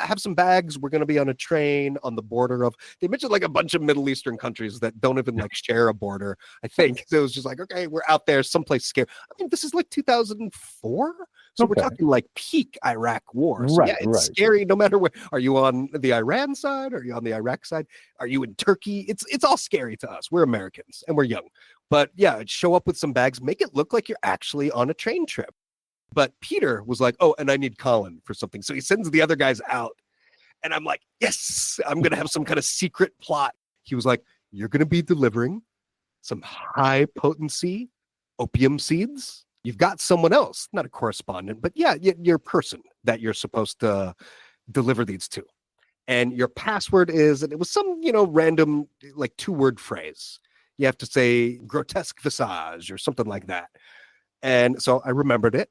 B: have some bags. We're going to be on a train on the border of. They mentioned like a bunch of Middle Eastern countries that don't even like share a border. I think so. It was just like, okay, we're out there, someplace scary. I mean, this is like 2004, so we're talking like peak Iraq war. So it's scary no matter where. Are you on the Iran side? Are you on the Iraq side? Are you in Turkey? It's all scary to us. We're Americans and we're young, but show up with some bags, make it look like you're actually on a train trip. But Peter was like, oh, and I need Colin for something. So he sends the other guys out. And I'm like, yes, I'm going to have some kind of secret plot. He was like, you're going to be delivering some high potency opium seeds. You've got someone else, not a correspondent, but your person that you're supposed to deliver these to. And your password is, and it was some, random like 2-word phrase. You have to say grotesque visage or something like that. And so I remembered it.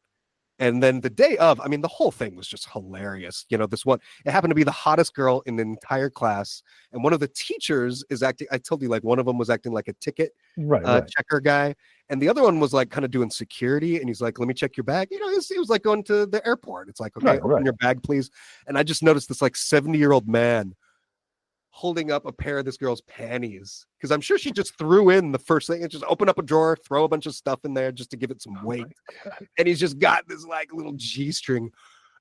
B: And then the day of, I mean, the whole thing was just hilarious. This one, it happened to be the hottest girl in the entire class. And one of the teachers is acting, I told you, like one of them was acting like a ticket checker guy. And the other one was like kind of doing security. And he's like, let me check your bag. It was like going to the airport. It's like, okay, open your bag, please. And I just noticed this like 70-year-old man holding up a pair of this girl's panties, because I'm sure she just threw in the first thing and just open up a drawer, throw a bunch of stuff in there just to give it some weight. And he's just got this like little G-string,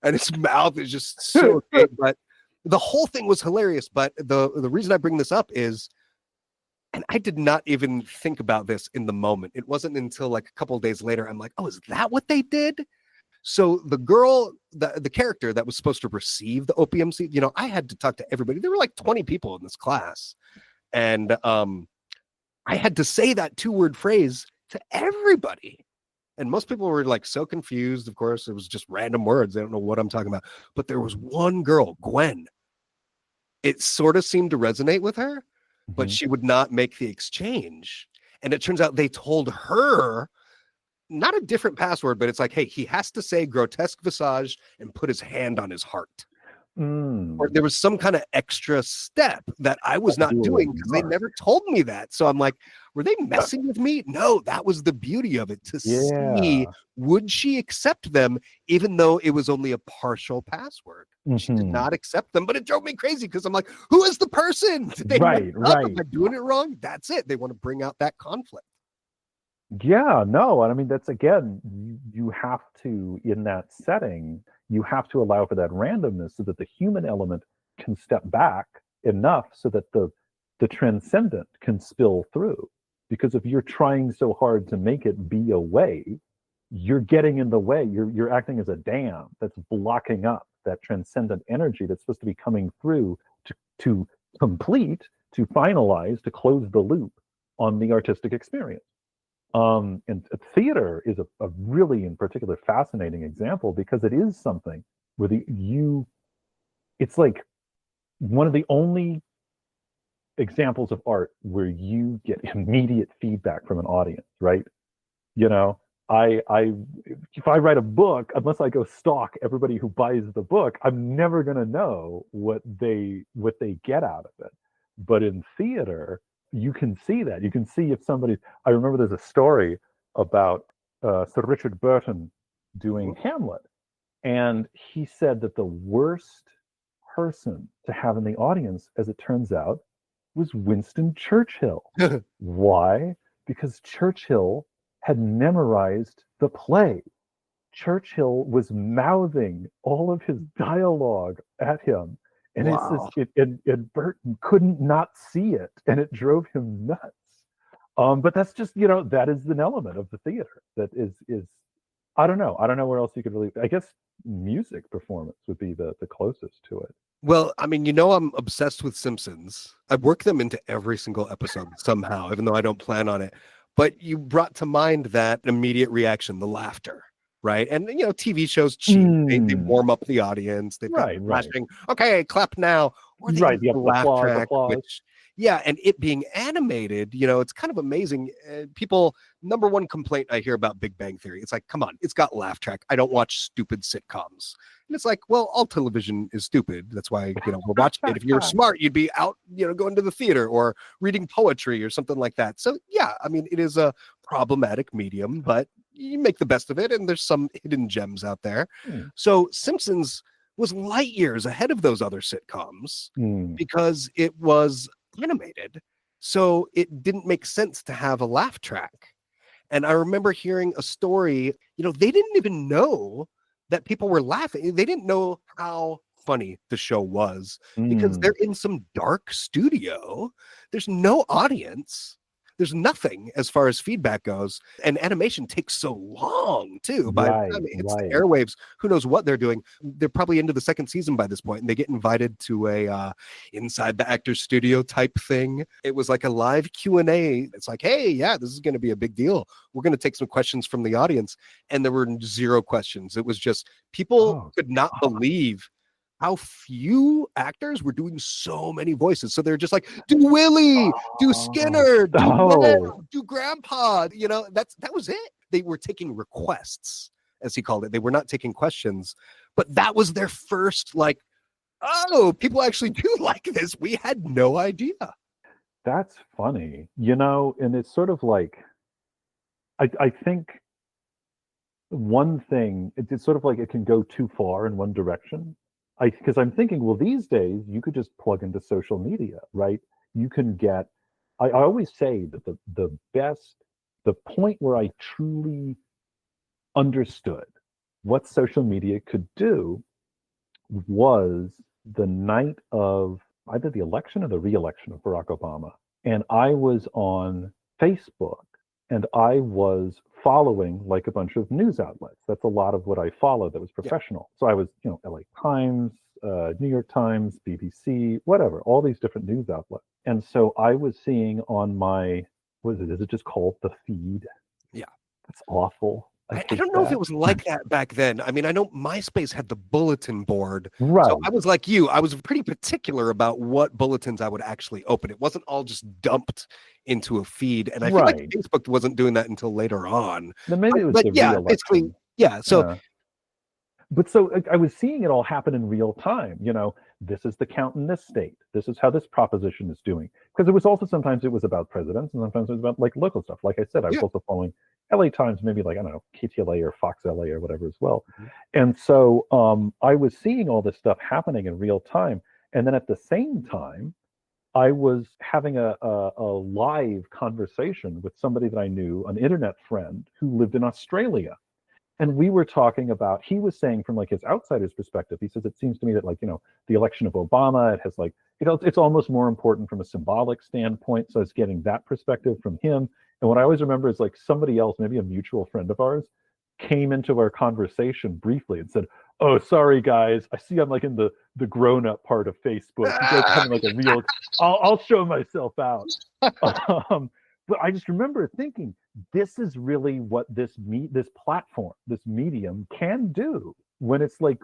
B: and his mouth is just so big. But the whole thing was hilarious. But the reason I bring this up is, and I did not even think about this in the moment. It wasn't until like a couple of days later, I'm like, oh, is that what they did? So the girl, the character that was supposed to receive the opium seed, I had to talk to everybody. There were like 20 people in this class. And I had to say that 2-word phrase to everybody. And most people were like so confused. Of course, it was just random words. They don't know what I'm talking about. But there was one girl, Gwen. It sort of seemed to resonate with her, but she would not make the exchange. And it turns out they told her, not a different password, but it's like, hey, he has to say grotesque visage and put his hand on his heart. Or there was some kind of extra step that I was not doing because they never told me that. So I'm like, were they messing with me? No, that was the beauty of it, to see, would she accept them, even though it was only a partial password. She did not accept them, but it drove me crazy because I'm like, who is the person? Did they mess up? Am I doing it wrong? That's it. They want to bring out that conflict.
A: Yeah, no, and I mean that's again, you have to, in that setting, you have to allow for that randomness so that the human element can step back enough so that the transcendent can spill through. Because if you're trying so hard to make it be a way, you're getting in the way. You're acting as a dam that's blocking up that transcendent energy that's supposed to be coming through to complete, to finalize, to close the loop on the artistic experience. And theater is a really, in particular, fascinating example because it is something where it's like one of the only examples of art where you get immediate feedback from an audience, right? You know, I if I write a book, unless I go stalk everybody who buys the book, I'm never gonna know what they get out of it. But in theater, you can see that. You can see if somebody. I remember there's a story about Sir Richard Burton doing Hamlet, and he said that the worst person to have in the audience, as it turns out, was Winston Churchill. Why? Because Churchill had memorized the play. Churchill was mouthing all of his dialogue at him. And
B: Wow.
A: and Burton couldn't not see it, and it drove him nuts. But that's just, that is an element of the theater that is I don't know. I don't know where else you could really. I guess music performance would be the closest to it.
B: Well, I mean, I'm obsessed with Simpsons. I work them into every single episode somehow, even though I don't plan on it. But you brought to mind that immediate reaction, the laughter, right? And TV shows cheat. They
A: Mm,
B: warm up the audience. They've got
A: right, right,
B: flashing, okay, clap now, or they
A: right.
B: use
A: The
B: the laugh
A: applause,
B: track,
A: applause.
B: which yeah, and it being animated, it's kind of amazing. People, number one complaint I hear about Big Bang Theory, it's like, come on, it's got laugh track. I don't watch stupid sitcoms. And it's like, well, all television is stupid. That's why, we're watching it. If you're smart, you'd be out, going to the theater or reading poetry or something like that. So, yeah, I mean, it is a problematic medium, but you make the best of it. And there's some hidden gems out there.
A: Hmm.
B: So, Simpsons was light years ahead of those other sitcoms
A: Hmm.
B: because it was animated. So, it didn't make sense to have a laugh track. And I remember hearing a story, they didn't even know that people were laughing. They didn't know how funny the show was because
A: Hmm.
B: they're in some dark studio. There's no audience. There's nothing as far as feedback goes. And animation takes so long too. By the time
A: Right,
B: it hits the
A: right.
B: airwaves, who knows what they're doing. They're probably into the second season by this point, and they get invited to a inside the actor's studio type thing. It was like a live Q&A. It's like, hey, yeah, this is going to be a big deal. We're going to take some questions from the audience. And there were zero questions. It was just people
A: Oh,
B: could not believe how few actors were doing so many voices. So they're just like, do Willie, do
A: oh,
B: Skinner, do
A: oh.
B: Ned, do Grandpa. That was it. They were taking requests, as he called it. They were not taking questions, but that was their first, like, oh, people actually do like this. We had no idea.
A: That's funny. And it's sort of like I think one thing, it's sort of like it can go too far in one direction. Because I'm thinking, well, these days you could just plug into social media, right? You can get. I always say that the point where I truly understood what social media could do was the night of either the election or the re-election of Barack Obama. And I was on Facebook and I was following like a bunch of news outlets. That's a lot of what I followed that was
B: Yeah.
A: professional. So I was, LA Times, New York Times, BBC, whatever, all these different news outlets. And so I was seeing on my, what is it? Is it just called the feed?
B: Yeah.
A: That's awful. I
B: I
A: hate
B: don't know if
A: that.
B: it was like that back then. I mean, I know MySpace had the bulletin board. So
A: Right.
B: I was like you. I was pretty particular about what bulletins I would actually open. It wasn't all just dumped into a feed. And I feel like
A: Right.
B: Facebook wasn't doing that until later on.
A: Then maybe it was
B: But
A: the
B: yeah, basically,
A: re-election.
B: yeah. So
A: Yeah. But so I was seeing it all happen in real time. This is the count in this state. This is how this proposition is doing. Because it was also sometimes it was about presidents, and sometimes it was about like local stuff. Like I said, I was
B: yeah.
A: also following LA Times, maybe like I don't know KTLA or Fox LA or whatever as well.
B: Mhm.
A: And so I was seeing all this stuff happening in real time, and then at the same time, I was having a live conversation with somebody that I knew, an internet friend who lived in Australia. And we were talking about, he was saying from like his outsider's perspective, he says, it seems to me that like, the election of Obama, it has like, it's almost more important from a symbolic standpoint. So I was getting that perspective from him. And what I always remember is like somebody else, maybe a mutual friend of ours, came into our conversation briefly and said, "Oh, sorry guys, I see I'm like in the grown-up part of Facebook. You guys are having like a real, I'll show myself out." But I just remember thinking, this is really what this platform, this medium can do when it's like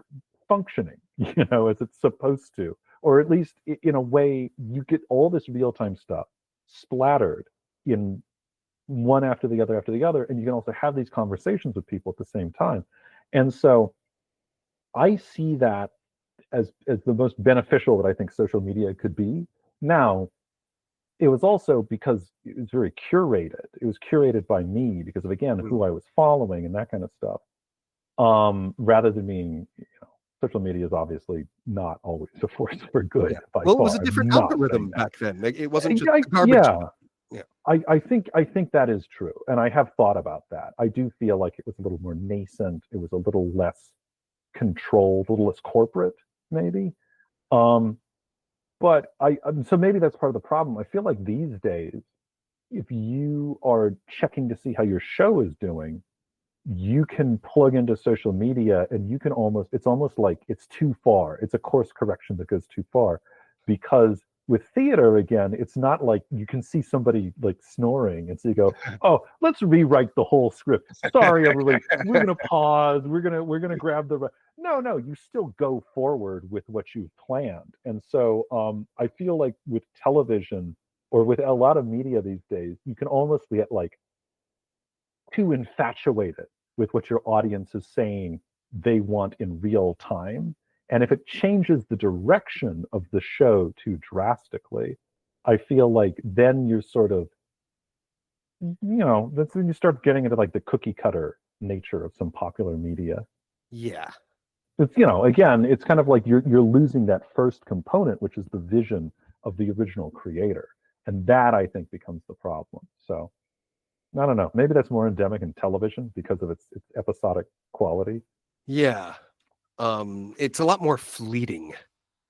A: functioning, as it's supposed to, or at least in a way you get all this real-time stuff splattered in one after the other, and you can also have these conversations with people at the same time. And so I see that as the most beneficial that I think social media could be. Now, it was also because it was very curated. It was curated by me because of, again, who I was following and that kind of stuff. Rather than being, social media is obviously not always a force for good.
B: Yeah. Well, it was a different algorithm back then. It wasn't just garbage.
A: Yeah. I think that is true. And I have thought about that. I do feel like it was a little more nascent. It was a little less controlled, a little less corporate, maybe. But so maybe that's part of the problem. I feel like these days, if you are checking to see how your show is doing, you can plug into social media and you can it's almost like it's too far. It's a course correction that goes too far, because with theater, again, it's not like you can see somebody like snoring and so you go, "Oh, let's rewrite the whole script. Sorry, everybody, we're gonna pause. We're gonna grab the." No, you still go forward with what you've planned. And so I feel like with television or with a lot of media these days, you can almost get like too infatuated with what your audience is saying they want in real time. And if it changes the direction of the show too drastically, I feel like then you're sort of, that's when you start getting into like the cookie cutter nature of some popular media.
B: Yeah.
A: It's, again, it's kind of like you're losing that first component, which is the vision of the original creator. And that, I think, becomes the problem. So I don't know. Maybe that's more endemic in television because of its episodic quality.
B: Yeah. It's a lot more fleeting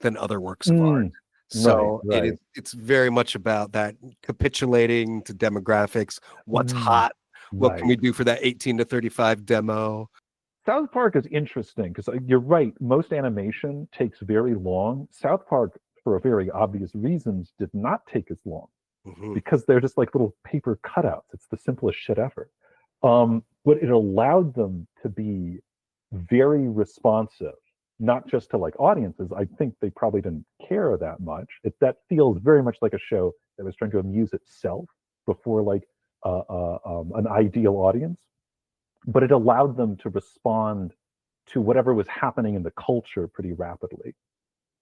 B: than other works of art. So
A: right.
B: It's very much about that capitulating to demographics. What's hot? What can we do for that 18 to 35 demo?
A: South Park is interesting because you're right. Most animation takes very long. South Park, for very obvious reasons, did not take as long because they're just like little paper cutouts. It's the simplest shit ever. But it allowed them to be very responsive, not just to like audiences. I think they probably didn't care that much. That feels very much like a show that was trying to amuse itself before like an ideal audience. But it allowed them to respond to whatever was happening in the culture pretty rapidly.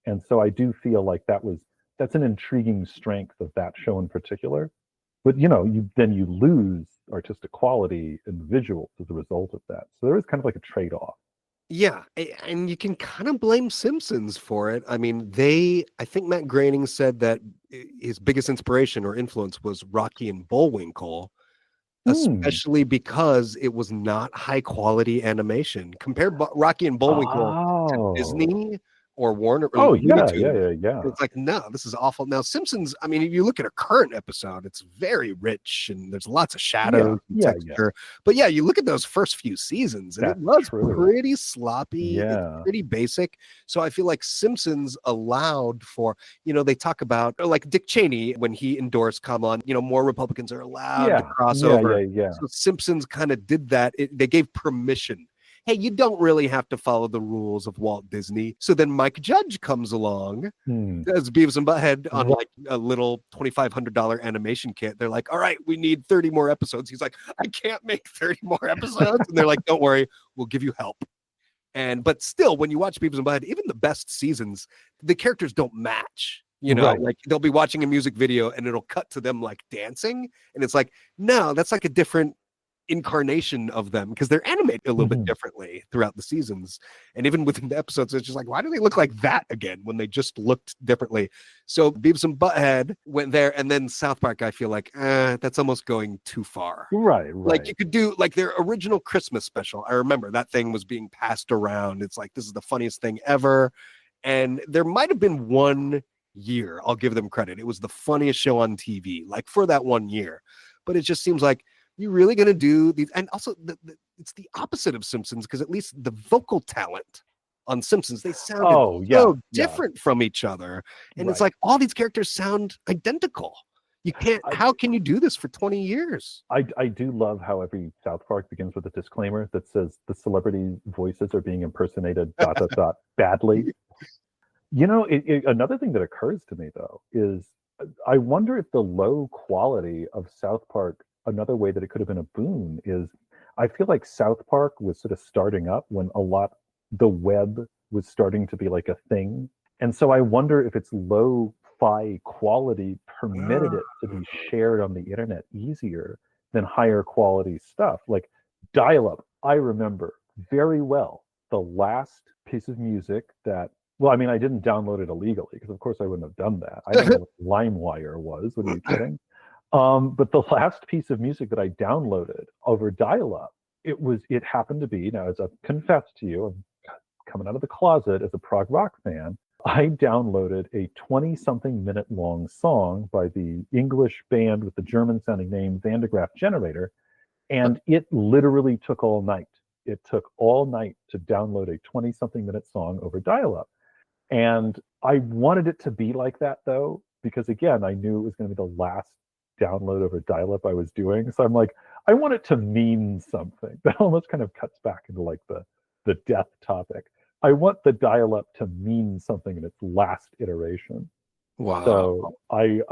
A: And so I do feel like that's an intriguing strength of that show in particular. But you lose artistic quality and visuals as a result of that. So there is kind of like a trade-off.
B: Yeah, and you can kind of blame Simpsons for it. I mean, I think Matt Groening said that his biggest inspiration or influence was Rocky and Bullwinkle, especially because it was not high quality animation. Compare Rocky and Bullwinkle to Disney or Warner.
A: Oh, yeah.
B: It's like, no, this is awful. Now, Simpsons, I mean, if you look at a current episode, it's very rich and there's lots of shadow and texture. But yeah, you look at those first few seasons and it was pretty sloppy, pretty basic. So I feel like Simpsons allowed for, they talk about, like Dick Cheney, when he endorsed Come On, more Republicans are allowed to cross over. So Simpsons kind of did that. They gave permission. Hey, you don't really have to follow the rules of Walt Disney. So then Mike Judge comes along as Beavis and Butthead on like a little $2,500 animation kit. They're like, all right, we need 30 more episodes. He's like, I can't make 30 more episodes. And they're like, don't worry, we'll give you help. But still, when you watch Beavis and Butthead, even the best seasons, the characters don't match. Like they'll be watching a music video and it'll cut to them like dancing. And it's like, no, that's like a different incarnation of them, because they're animated a little bit
A: Mhm.
B: differently throughout the seasons. And even within the episodes, it's just like, why do they look like that again when they just looked differently? So Beavis and Butthead went there, and then South Park, I feel like, that's almost going too far.
A: Right,
B: Like,
A: right.
B: you could do like their original Christmas special. I remember that thing was being passed around. It's like, this is the funniest thing ever. And there might have been one year, I'll give them credit, it was the funniest show on TV, like for that one year. But it just seems like, you really going to do these? And also, it's the opposite of Simpsons, because at least the vocal talent on Simpsons, they sounded
A: Oh, yeah,
B: so
A: yeah.
B: different from each other. And it's
A: Right.
B: like, all these characters sound identical. You can't,
A: I-
B: how can you do this for 20 years?
A: I do love how every South Park begins with a disclaimer that says the celebrity voices are being impersonated ... badly. You know, another thing that occurs to me though is I wonder if the low quality of South Park, another way that it could have been a boon is I feel like South Park was sort of starting up when the web was starting to be like a thing. And so I wonder if its low-fi quality permitted it to be shared on the internet easier than higher quality stuff. Like dial-up, I remember very well the last piece of music that, well, I mean, I didn't download it illegally because of course I wouldn't have done that. I don't know what LimeWire was. What are you kidding? But the last piece of music that I downloaded over dial-up, it happened to be, now as I've confessed to you, I'm coming out of the closet as a prog rock fan, I downloaded a 20-something minute long song by the English band with the German sounding name Vandegraaff Generator, and it literally took all night. It took all night to download a 20-something minute song over dial-up. And I wanted it to be like that though, because again, I knew it was going to be the last download over dial-up I was doing. So I'm like, I want it to mean something. That almost kind of cuts back into like the death topic. I want the dial-up to mean something in its last iteration.
B: Wow.
A: So I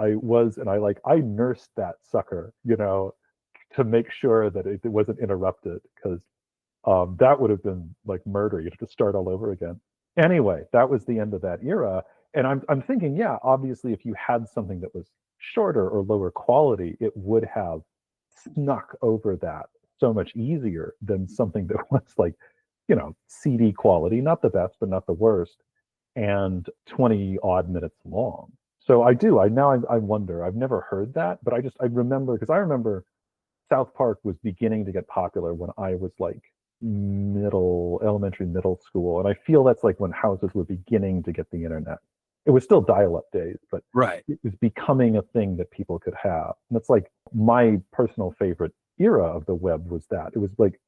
A: nursed that sucker, you know, to make sure that it wasn't interrupted, because that would have been like murder. You'd have to start all over again. Anyway, that was the end of that era. And I'm thinking, yeah, obviously, if you had something that was shorter or lower quality, it would have snuck over that so much easier than something that was like, you know, CD quality, not the best, but not the worst, and 20 odd minutes long. So I wonder, I've never heard that, but I remember, because I remember South Park was beginning to get popular when I was like elementary, middle school. And I feel that's like when houses were beginning to get the internet. It was still dial-up days, but
B: Right.
A: it was becoming a thing that people could have. And that's like my personal favorite era of the web was that. It was like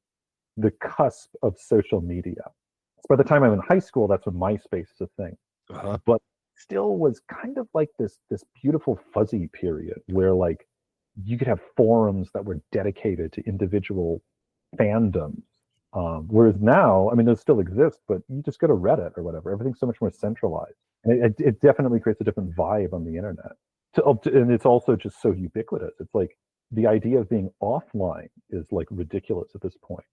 A: the cusp of social media. So by the time I'm in high school, that's when MySpace is a thing.
B: Uh-huh.
A: But still was kind of like this beautiful fuzzy period where like you could have forums that were dedicated to individual fandoms. Whereas now, I mean, those still exist, but you just go to Reddit or whatever. Everything's so much more centralized. And it definitely creates a different vibe on the internet. And it's also just so ubiquitous. It's like the idea of being offline is like ridiculous at this point.